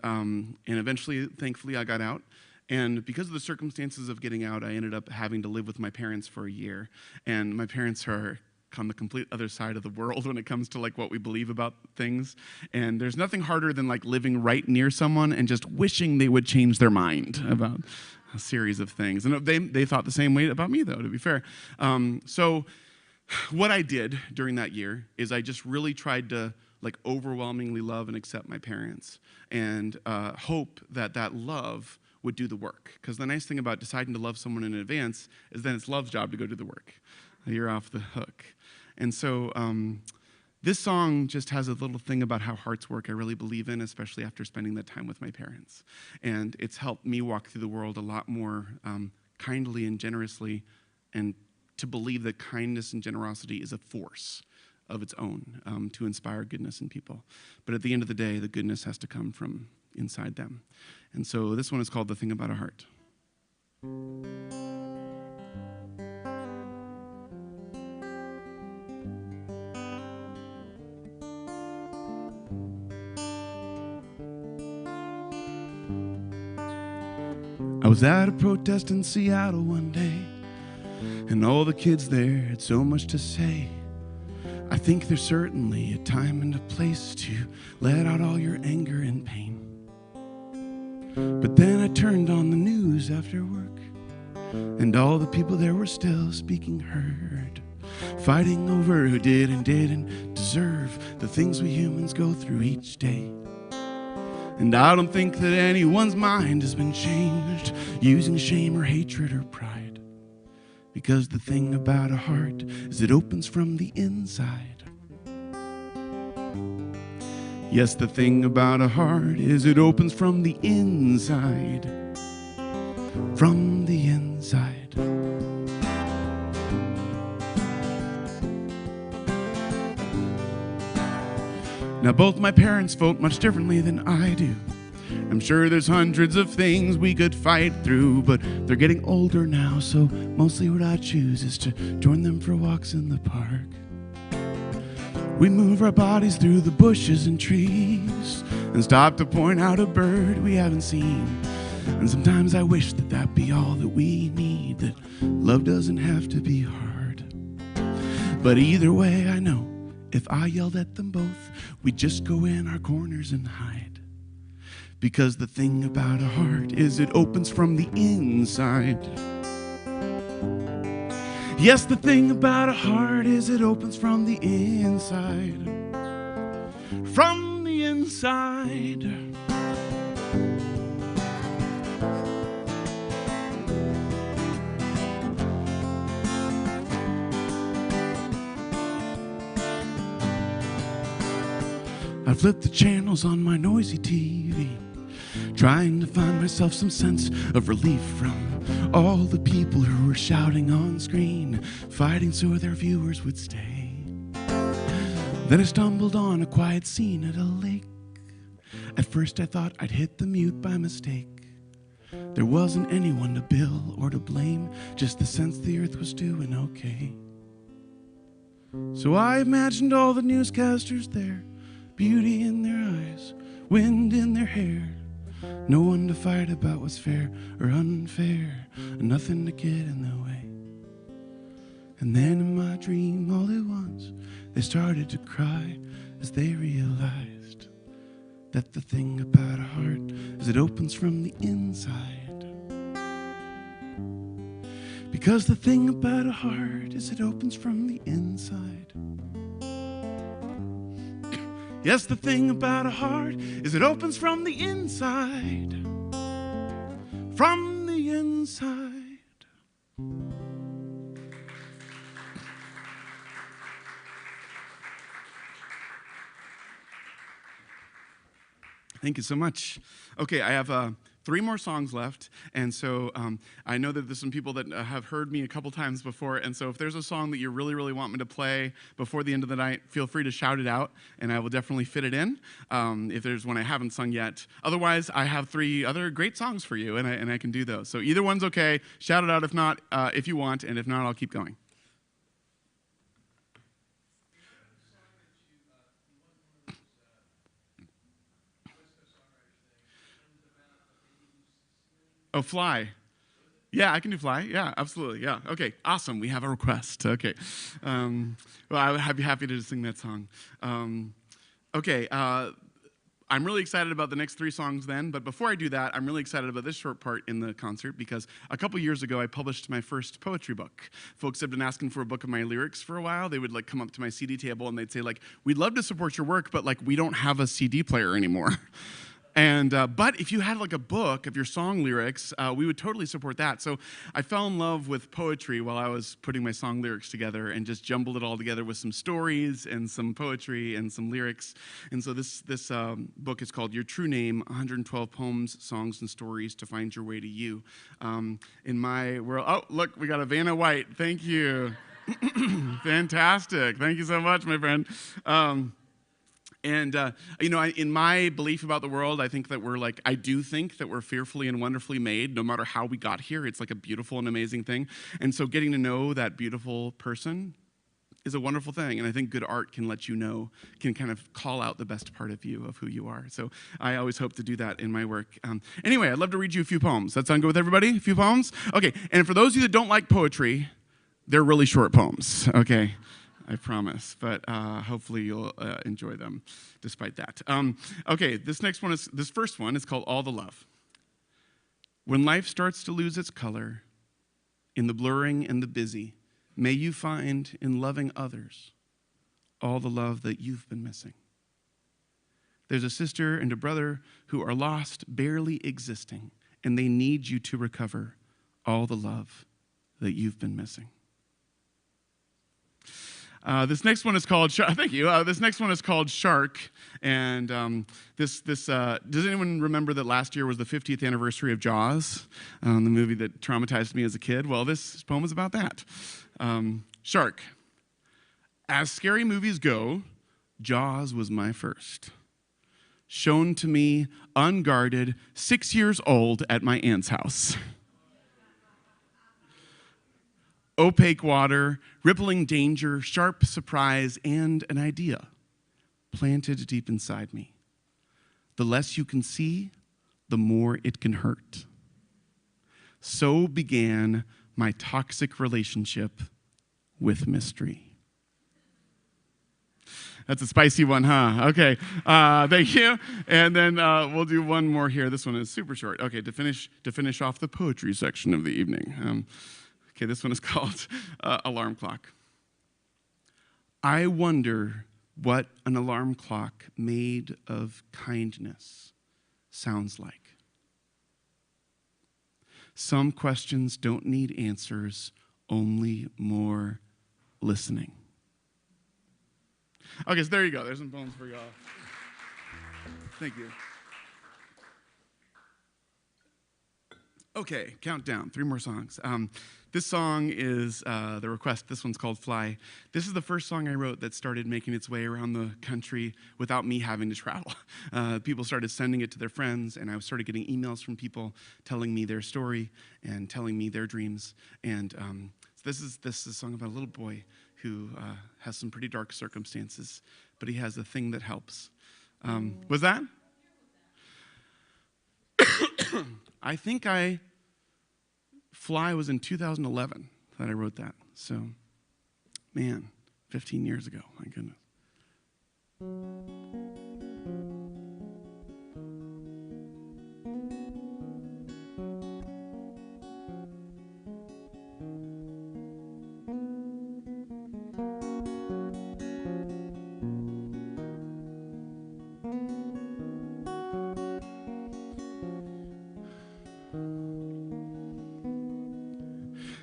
eventually, thankfully, I got out. And because of the circumstances of getting out, I ended up having to live with my parents for a year. And my parents are on the complete other side of the world when it comes to like what we believe about things. And there's nothing harder than like living right near someone and just wishing they would change their mind about a series of things. And they thought the same way about me, though, to be fair. So what I did during that year is I just really tried to like overwhelmingly love and accept my parents and hope that love would do the work. Because the nice thing about deciding to love someone in advance is then it's love's job to go do the work. You're off the hook. And so this song just has a little thing about how hearts work I really believe in, especially after spending that time with my parents. And it's helped me walk through the world a lot more kindly and generously, and to believe that kindness and generosity is a force of its own to inspire goodness in people. But at the end of the day, the goodness has to come from inside them. And so this one is called "The Thing About a Heart." I was at a protest in Seattle one day, and all the kids there had so much to say. I think there's certainly a time and a place to let out all your anger and pain. But then I turned on the news after work, and all the people there were still speaking hurt, fighting over who did and didn't deserve the things we humans go through each day. And I don't think that anyone's mind has been changed using shame or hatred or pride. Because the thing about a heart is it opens from the inside. Yes, the thing about a heart is it opens from the inside. From the inside. Now both my parents vote much differently than I do. I'm sure there's hundreds of things we could fight through, but they're getting older now, so mostly what I choose is to join them for walks in the park. We move our bodies through the bushes and trees and stop to point out a bird we haven't seen. And sometimes I wish that that'd be all that we need, that love doesn't have to be hard. But either way, I know if I yelled at them both, we'd just go in our corners and hide. Because the thing about a heart is it opens from the inside. Yes, the thing about a heart is it opens from the inside. From the inside. flip the channels on my noisy TV, trying to find myself some sense of relief from all the people who were shouting on screen, fighting so their viewers would stay. Then I stumbled on a quiet scene at a lake. At first I thought I'd hit the mute by mistake. There wasn't anyone to bill or to blame, just the sense the earth was doing okay. So I imagined all the newscasters there, beauty in their eyes, wind in their hair, no one to fight about what's fair or unfair, and nothing to get in the way. And then in my dream, all at once, they started to cry as they realized that the thing about a heart is it opens from the inside. Because the thing about a heart is it opens from the inside. Yes, the thing about a heart is it opens from the inside. From the inside. Thank you so much. Okay, I have 3 more songs left, and so I know that there's some people that have heard me a couple times before, and so if there's a song that you really, really want me to play before the end of the night, feel free to shout it out, and I will definitely fit it in if there's one I haven't sung yet. Otherwise, I have 3 other great songs for you, and I can do those. So either one's okay. Shout it out if not, if you want, and if not, I'll keep going. Oh, Fly. Yeah, I can do Fly. Yeah, absolutely. Yeah. Okay, awesome. We have a request. Okay. Well, I would be happy to sing that song. Okay, I'm really excited about the next 3 songs then, but before I do that, I'm really excited about this short part in the concert because a couple years ago, I published my first poetry book. Folks have been asking for a book of my lyrics for a while. They would like come up to my CD table and they'd say like, we'd love to support your work, but like we don't have a CD player anymore. And but if you had like a book of your song lyrics, we would totally support that. So I fell in love with poetry while I was putting my song lyrics together and just jumbled it all together with some stories and some poetry and some lyrics. And so this book is called Your True Name, 112 Poems, Songs, and Stories to Find Your Way to You. In my world, oh, look, we got a Vanna White. Thank you. Fantastic. Thank you so much, my friend. And, in my belief about the world, I do think that we're fearfully and wonderfully made. No matter how we got here, it's like a beautiful and amazing thing. And so getting to know that beautiful person is a wonderful thing. And I think good art can let you know, can kind of call out the best part of you, of who you are. So I always hope to do that in my work. Anyway, I'd love to read you a few poems. That sound good with everybody? A few poems? Okay, and for those of you that don't like poetry, they're really short poems, okay? I promise, but hopefully you'll enjoy them despite that. Okay, this first one is called All the Love. When life starts to lose its color, in the blurring and the busy, may you find in loving others all the love that you've been missing. There's a sister and a brother who are lost, barely existing, and they need you to recover all the love that you've been missing. This next one is called thank you. This next one is called Shark, and does anyone remember that last year was the 50th anniversary of Jaws, the movie that traumatized me as a kid? Well, this poem is about that. Shark. As scary movies go, Jaws was my first. Shown to me unguarded, 6 years old at my aunt's house. Opaque water, rippling danger, sharp surprise, and an idea planted deep inside me. The less you can see, the more it can hurt. So began my toxic relationship with mystery. That's a spicy one, huh? Okay, thank you. And then we'll do one more here. This one is super short. Okay, to finish off the poetry section of the evening. Okay, this one is called Alarm Clock. I wonder what an alarm clock made of kindness sounds like. Some questions don't need answers, only more listening. Okay, so there you go. There's some poems for y'all. Thank you. Okay, countdown, 3 more songs. This song is the request. This one's called Fly. This is the first song I wrote that started making its way around the country without me having to travel. People started sending it to their friends, and I started getting emails from people telling me their story and telling me their dreams. And this is a song about a little boy who has some pretty dark circumstances, but he has a thing that helps. Was that? I think Fly was in 2011 that I wrote that. So, man, 15 years ago, my goodness.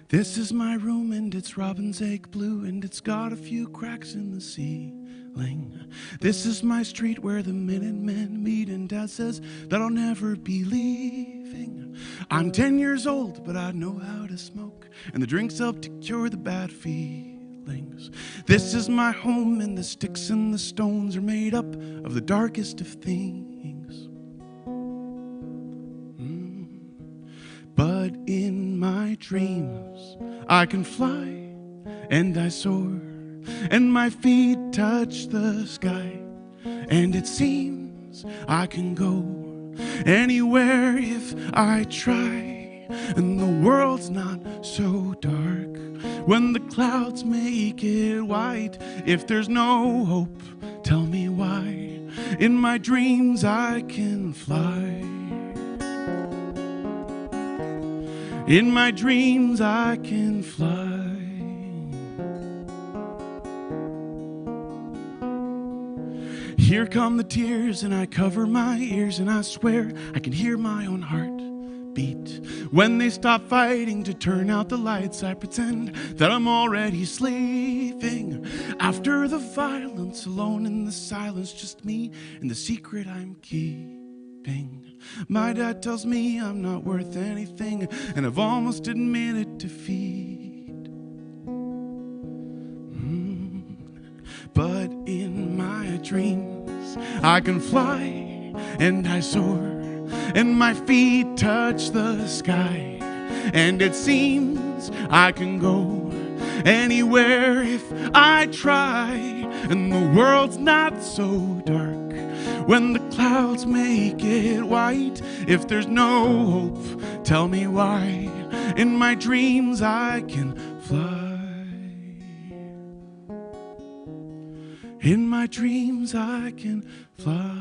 This is my room and it's robin's egg blue and it's got a few cracks in the ceiling. This is my street where the Minutemen meet and Dad says that I'll never be leaving. I'm 10 years old but I know how to smoke and the drinks help to cure the bad feelings. This is my home and the sticks and the stones are made up of the darkest of things. But in my dreams, I can fly and I soar, and my feet touch the sky, and it seems I can go anywhere if I try, and the world's not so dark when the clouds make it white. If there's no hope, tell me why. In my dreams, I can fly. In my dreams, I can fly. Here come the tears, and I cover my ears, and I swear I can hear my own heart beat. When they stop fighting to turn out the lights, I pretend that I'm already sleeping. After the violence, alone in the silence, just me and the secret I'm keeping. My dad tells me I'm not worth anything, and I've almost admitted defeat. But in my dreams, I can fly and I soar, and my feet touch the sky, and it seems I can go anywhere if I try, and the world's not so dark when the clouds make it white. If there's no hope, tell me why. In my dreams, I can fly. In my dreams, I can fly.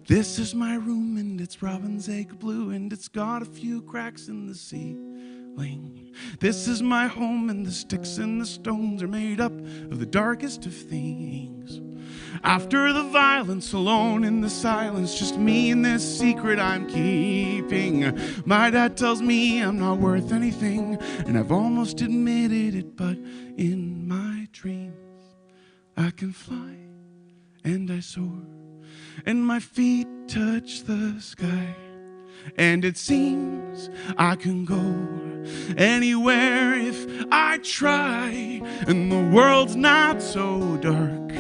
This is my room, and it's robin's egg blue, and it's got a few cracks in the ceiling. This is my home, and the sticks and the stones are made up of the darkest of things. After the violence, alone in the silence, just me and this secret I'm keeping. My dad tells me I'm not worth anything, and I've almost admitted it, but in my dreams I can fly and I soar, and my feet touch the sky, and it seems I can go anywhere if I try, and the world's not so dark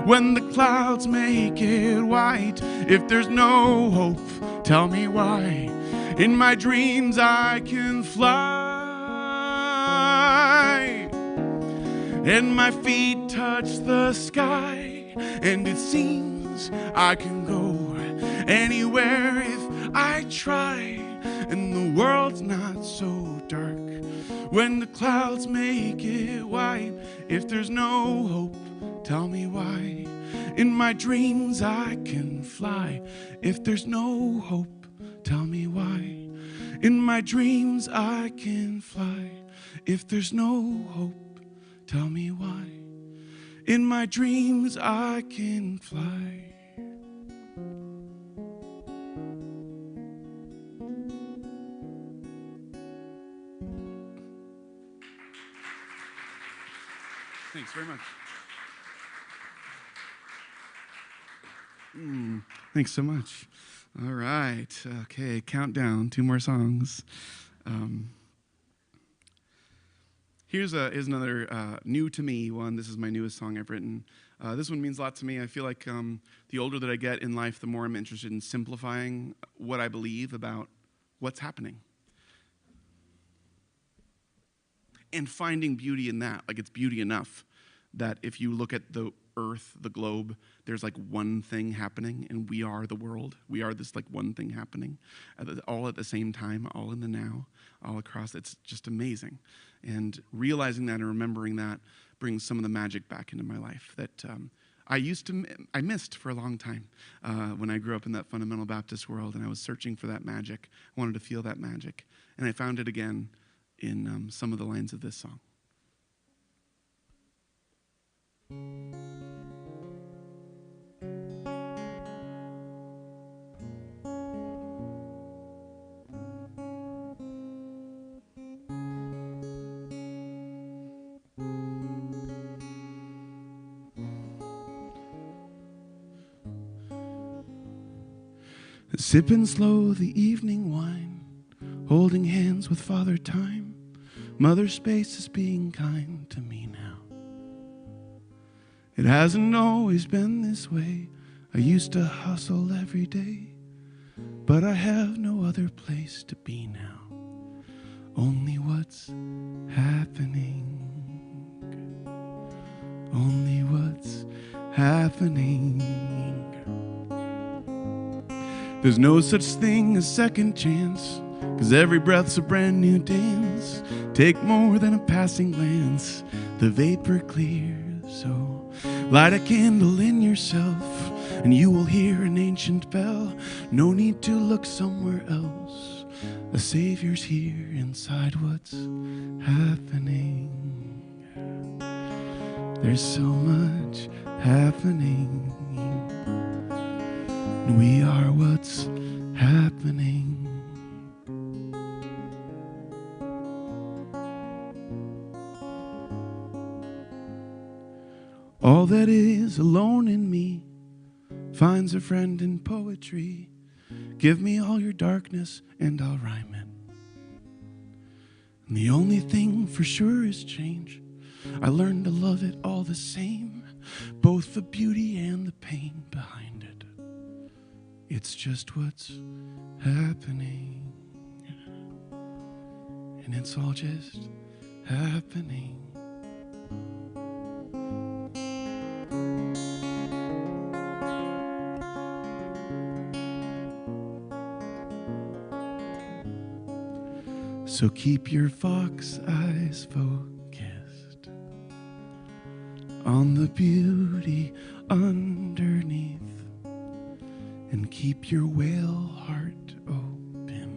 when the clouds make it white. If there's no hope, tell me why. In my dreams I can fly, and my feet touch the sky, and it seems I can go anywhere if I try, and the world's not so dark when the clouds make it white. If there's no hope, tell me why. In my dreams I can fly. If there's no hope, tell me why. In my dreams I can fly. If there's no hope, tell me why. In my dreams I can fly. Thanks. very much. Thanks so much. All right. Okay, countdown. 2 more songs. Here's another new to me one. This is my newest song I've written. This one means a lot to me. I feel like the older that I get in life, the more I'm interested in simplifying what I believe about what's happening. And finding beauty in that. Like, it's beauty enough that if you look at the earth, the globe, there's like one thing happening, and we are the world. We are this like one thing happening, all at the same time, all in the now, all across. It's just amazing. And realizing that and remembering that brings some of the magic back into my life that I missed for a long time when I grew up in that fundamental Baptist world, and I was searching for that magic. I wanted to feel that magic, and I found it again in some of the lines of this song. Sipping slow the evening wine, holding hands with Father Time. Mother Space is being kind to me now. It hasn't always been this way. I used to hustle every day, but I have no other place to be now. Only what's happening. Only what's happening. There's no such thing as second chance, 'cause every breath's a brand new dance. Take more than a passing glance, the vapor clears. So light a candle in yourself, and you will hear an ancient bell. No need to look somewhere else. A Savior's here inside what's happening. There's so much happening. We are what's happening. All that is alone in me finds a friend in poetry. Give me all your darkness and I'll rhyme it. And the only thing for sure is change. I learned to love it all the same, both the beauty and the pain behind it. It's just what's happening. And it's all just happening. So keep your fox eyes focused on the beauty underneath, and keep your whale heart open.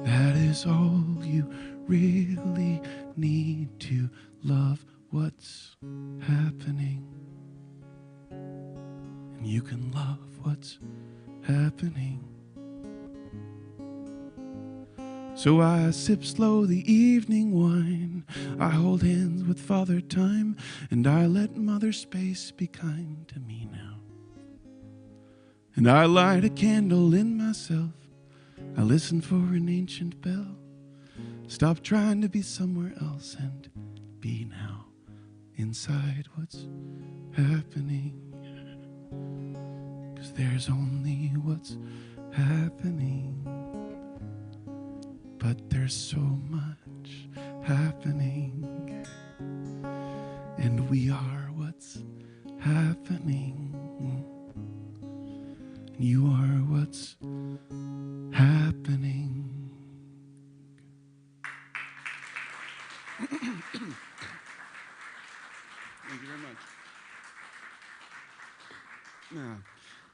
That is all you really need to love what's happening. And you can love what's happening. So I sip slow the evening wine, I hold hands with Father Time, and I let Mother Space be kind to me now. And I light a candle in myself, I listen for an ancient bell. Stop trying to be somewhere else and be now inside what's happening. 'Cause there's only what's happening. But there's so much happening, and we are what's happening. And you are what's happening. Thank you very much.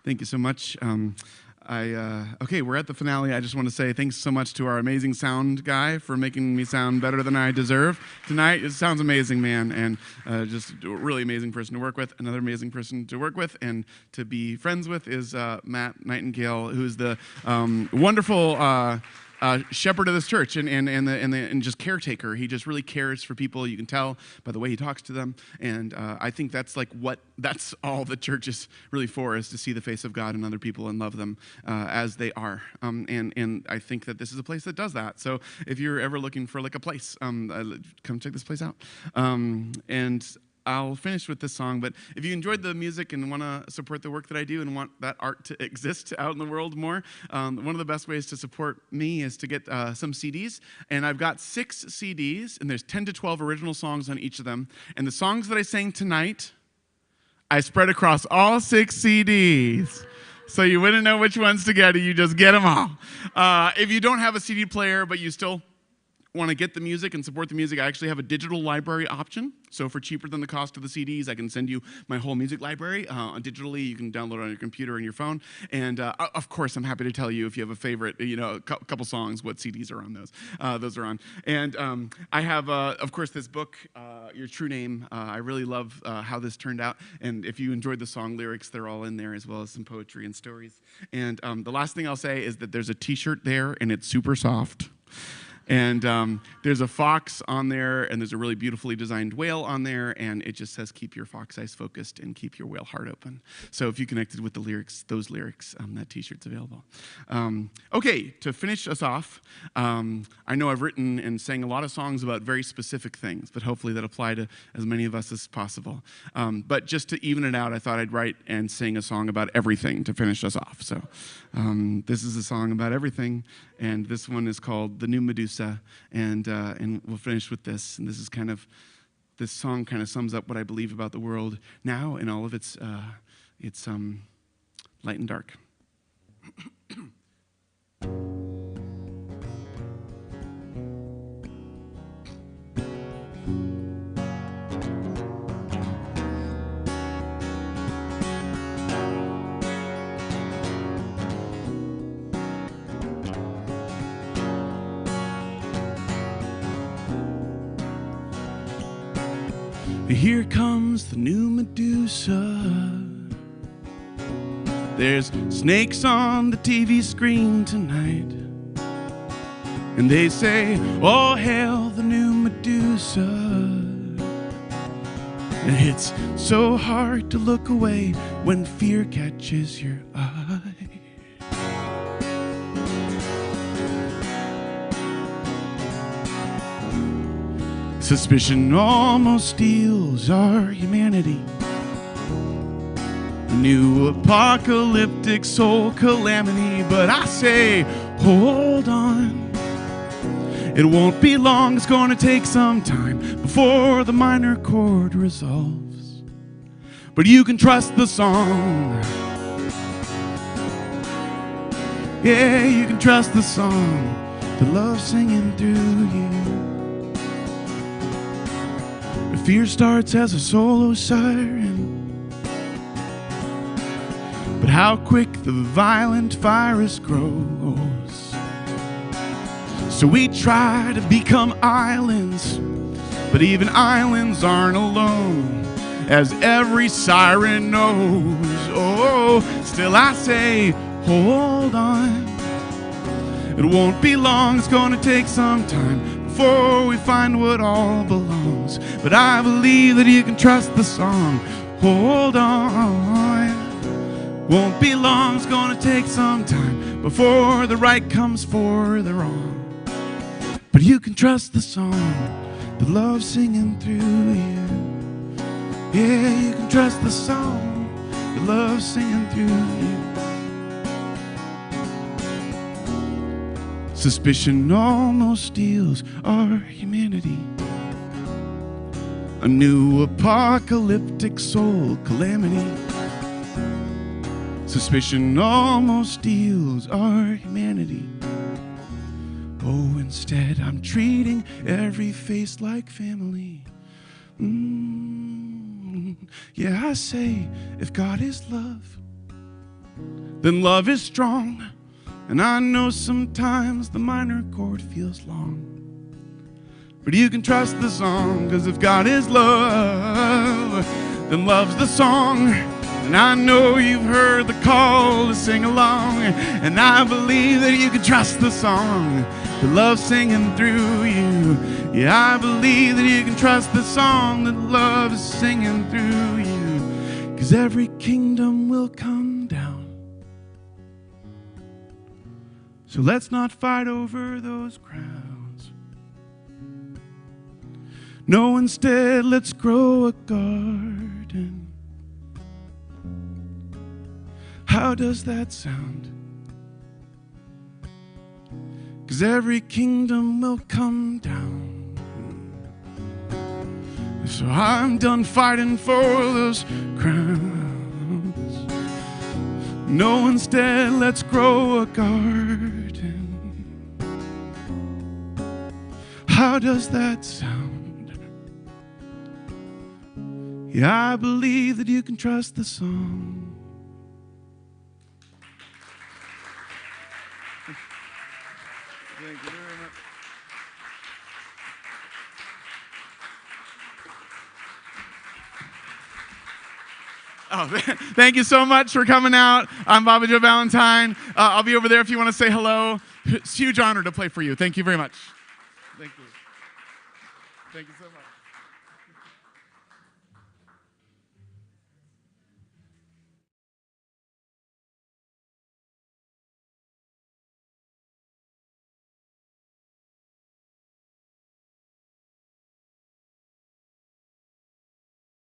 Thank you so much. Okay, we're at the finale. I just want to say thanks so much to our amazing sound guy for making me sound better than I deserve tonight. It sounds amazing, man, and just a really amazing person to work with. Another amazing person to work with and to be friends with is Matt Nightingale, who's the wonderful shepherd of this church and just caretaker. He just really cares for people. You can tell by the way he talks to them. And I think that's all the church is really for, is to see the face of God in other people and love them as they are. And I think that this is a place that does that. So if you're ever looking for like a place, come check this place out. And I'll finish with this song, but if you enjoyed the music and want to support the work that I do and want that art to exist out in the world more, one of the best ways to support me is to get some CDs. And I've got 6 CDs, and there's 10 to 12 original songs on each of them. And the songs that I sang tonight, I spread across all 6 CDs. So you wouldn't know which ones to get, you just get them all. If you don't have a CD player, but you still want to get the music and support the music, I actually have a digital library option. So for cheaper than the cost of the CDs, I can send you my whole music library digitally. You can download it on your computer and your phone. And of course, I'm happy to tell you if you have a favorite, a couple songs, what CDs are on those. Those are on. And I have, of course, this book, Your True Name. I really love how this turned out. And if you enjoyed the song lyrics, they're all in there, as well as some poetry and stories. And the last thing I'll say is that there's a T-shirt there, and it's super soft. And there's a fox on there, and there's a really beautifully designed whale on there, and it just says, keep your fox eyes focused and keep your whale heart open. So if you connected with the lyrics, those lyrics, that T-shirt's available. Okay, to finish us off, I know I've written and sang a lot of songs about very specific things, but hopefully that apply to as many of us as possible. But just to even it out, I thought I'd write and sing a song about everything to finish us off. So this is a song about everything, and this one is called The New Medusa. And we'll finish with this. And this song kind of sums up what I believe about the world now and all of its light and dark. Here comes the new Medusa. There's snakes on the TV screen tonight, and they say, oh, hail the new Medusa. And it's so hard to look away when fear catches your eye. Suspicion almost steals our humanity. A new apocalyptic soul calamity. But I say, hold on. It won't be long, it's gonna take some time before the minor chord resolves. But you can trust the song. Yeah, you can trust the song, the love singing through you. Fear starts as a solo siren, but how quick the violent virus grows. So we try to become islands, but even islands aren't alone, as every siren knows. Oh, still I say, hold on. It won't be long, it's gonna take some time before we find what all belongs. But I believe that you can trust the song. Hold on. Won't be long, it's gonna take some time before the right comes for the wrong. But you can trust the song, the love singing through you. Yeah, you can trust the song, the love singing through you. Suspicion almost steals our humanity. A new apocalyptic soul calamity. Suspicion almost steals our humanity. Oh, instead I'm treating every face like family. Yeah, I say, if God is love, then love is strong. And I know sometimes the minor chord feels long, but you can trust the song, 'cause if God is love, then love's the song. And I know you've heard the call to sing along, and I believe that you can trust the song that love's singing through you. Yeah, I believe that you can trust the song that love is singing through you. 'Cause every kingdom will come down. So let's not fight over those crowns. No, instead, let's grow a garden. How does that sound? 'Cause every kingdom will come down. So I'm done fighting for those crowns. No, instead, let's grow a garden. How does that sound? Yeah, I believe that you can trust the song. Thank you very much. Oh, thank you so much for coming out. I'm Bobby Jo Valentine. I'll be over there if you want to say hello. It's a huge honor to play for you. Thank you very much. Thank you. Thank you so much.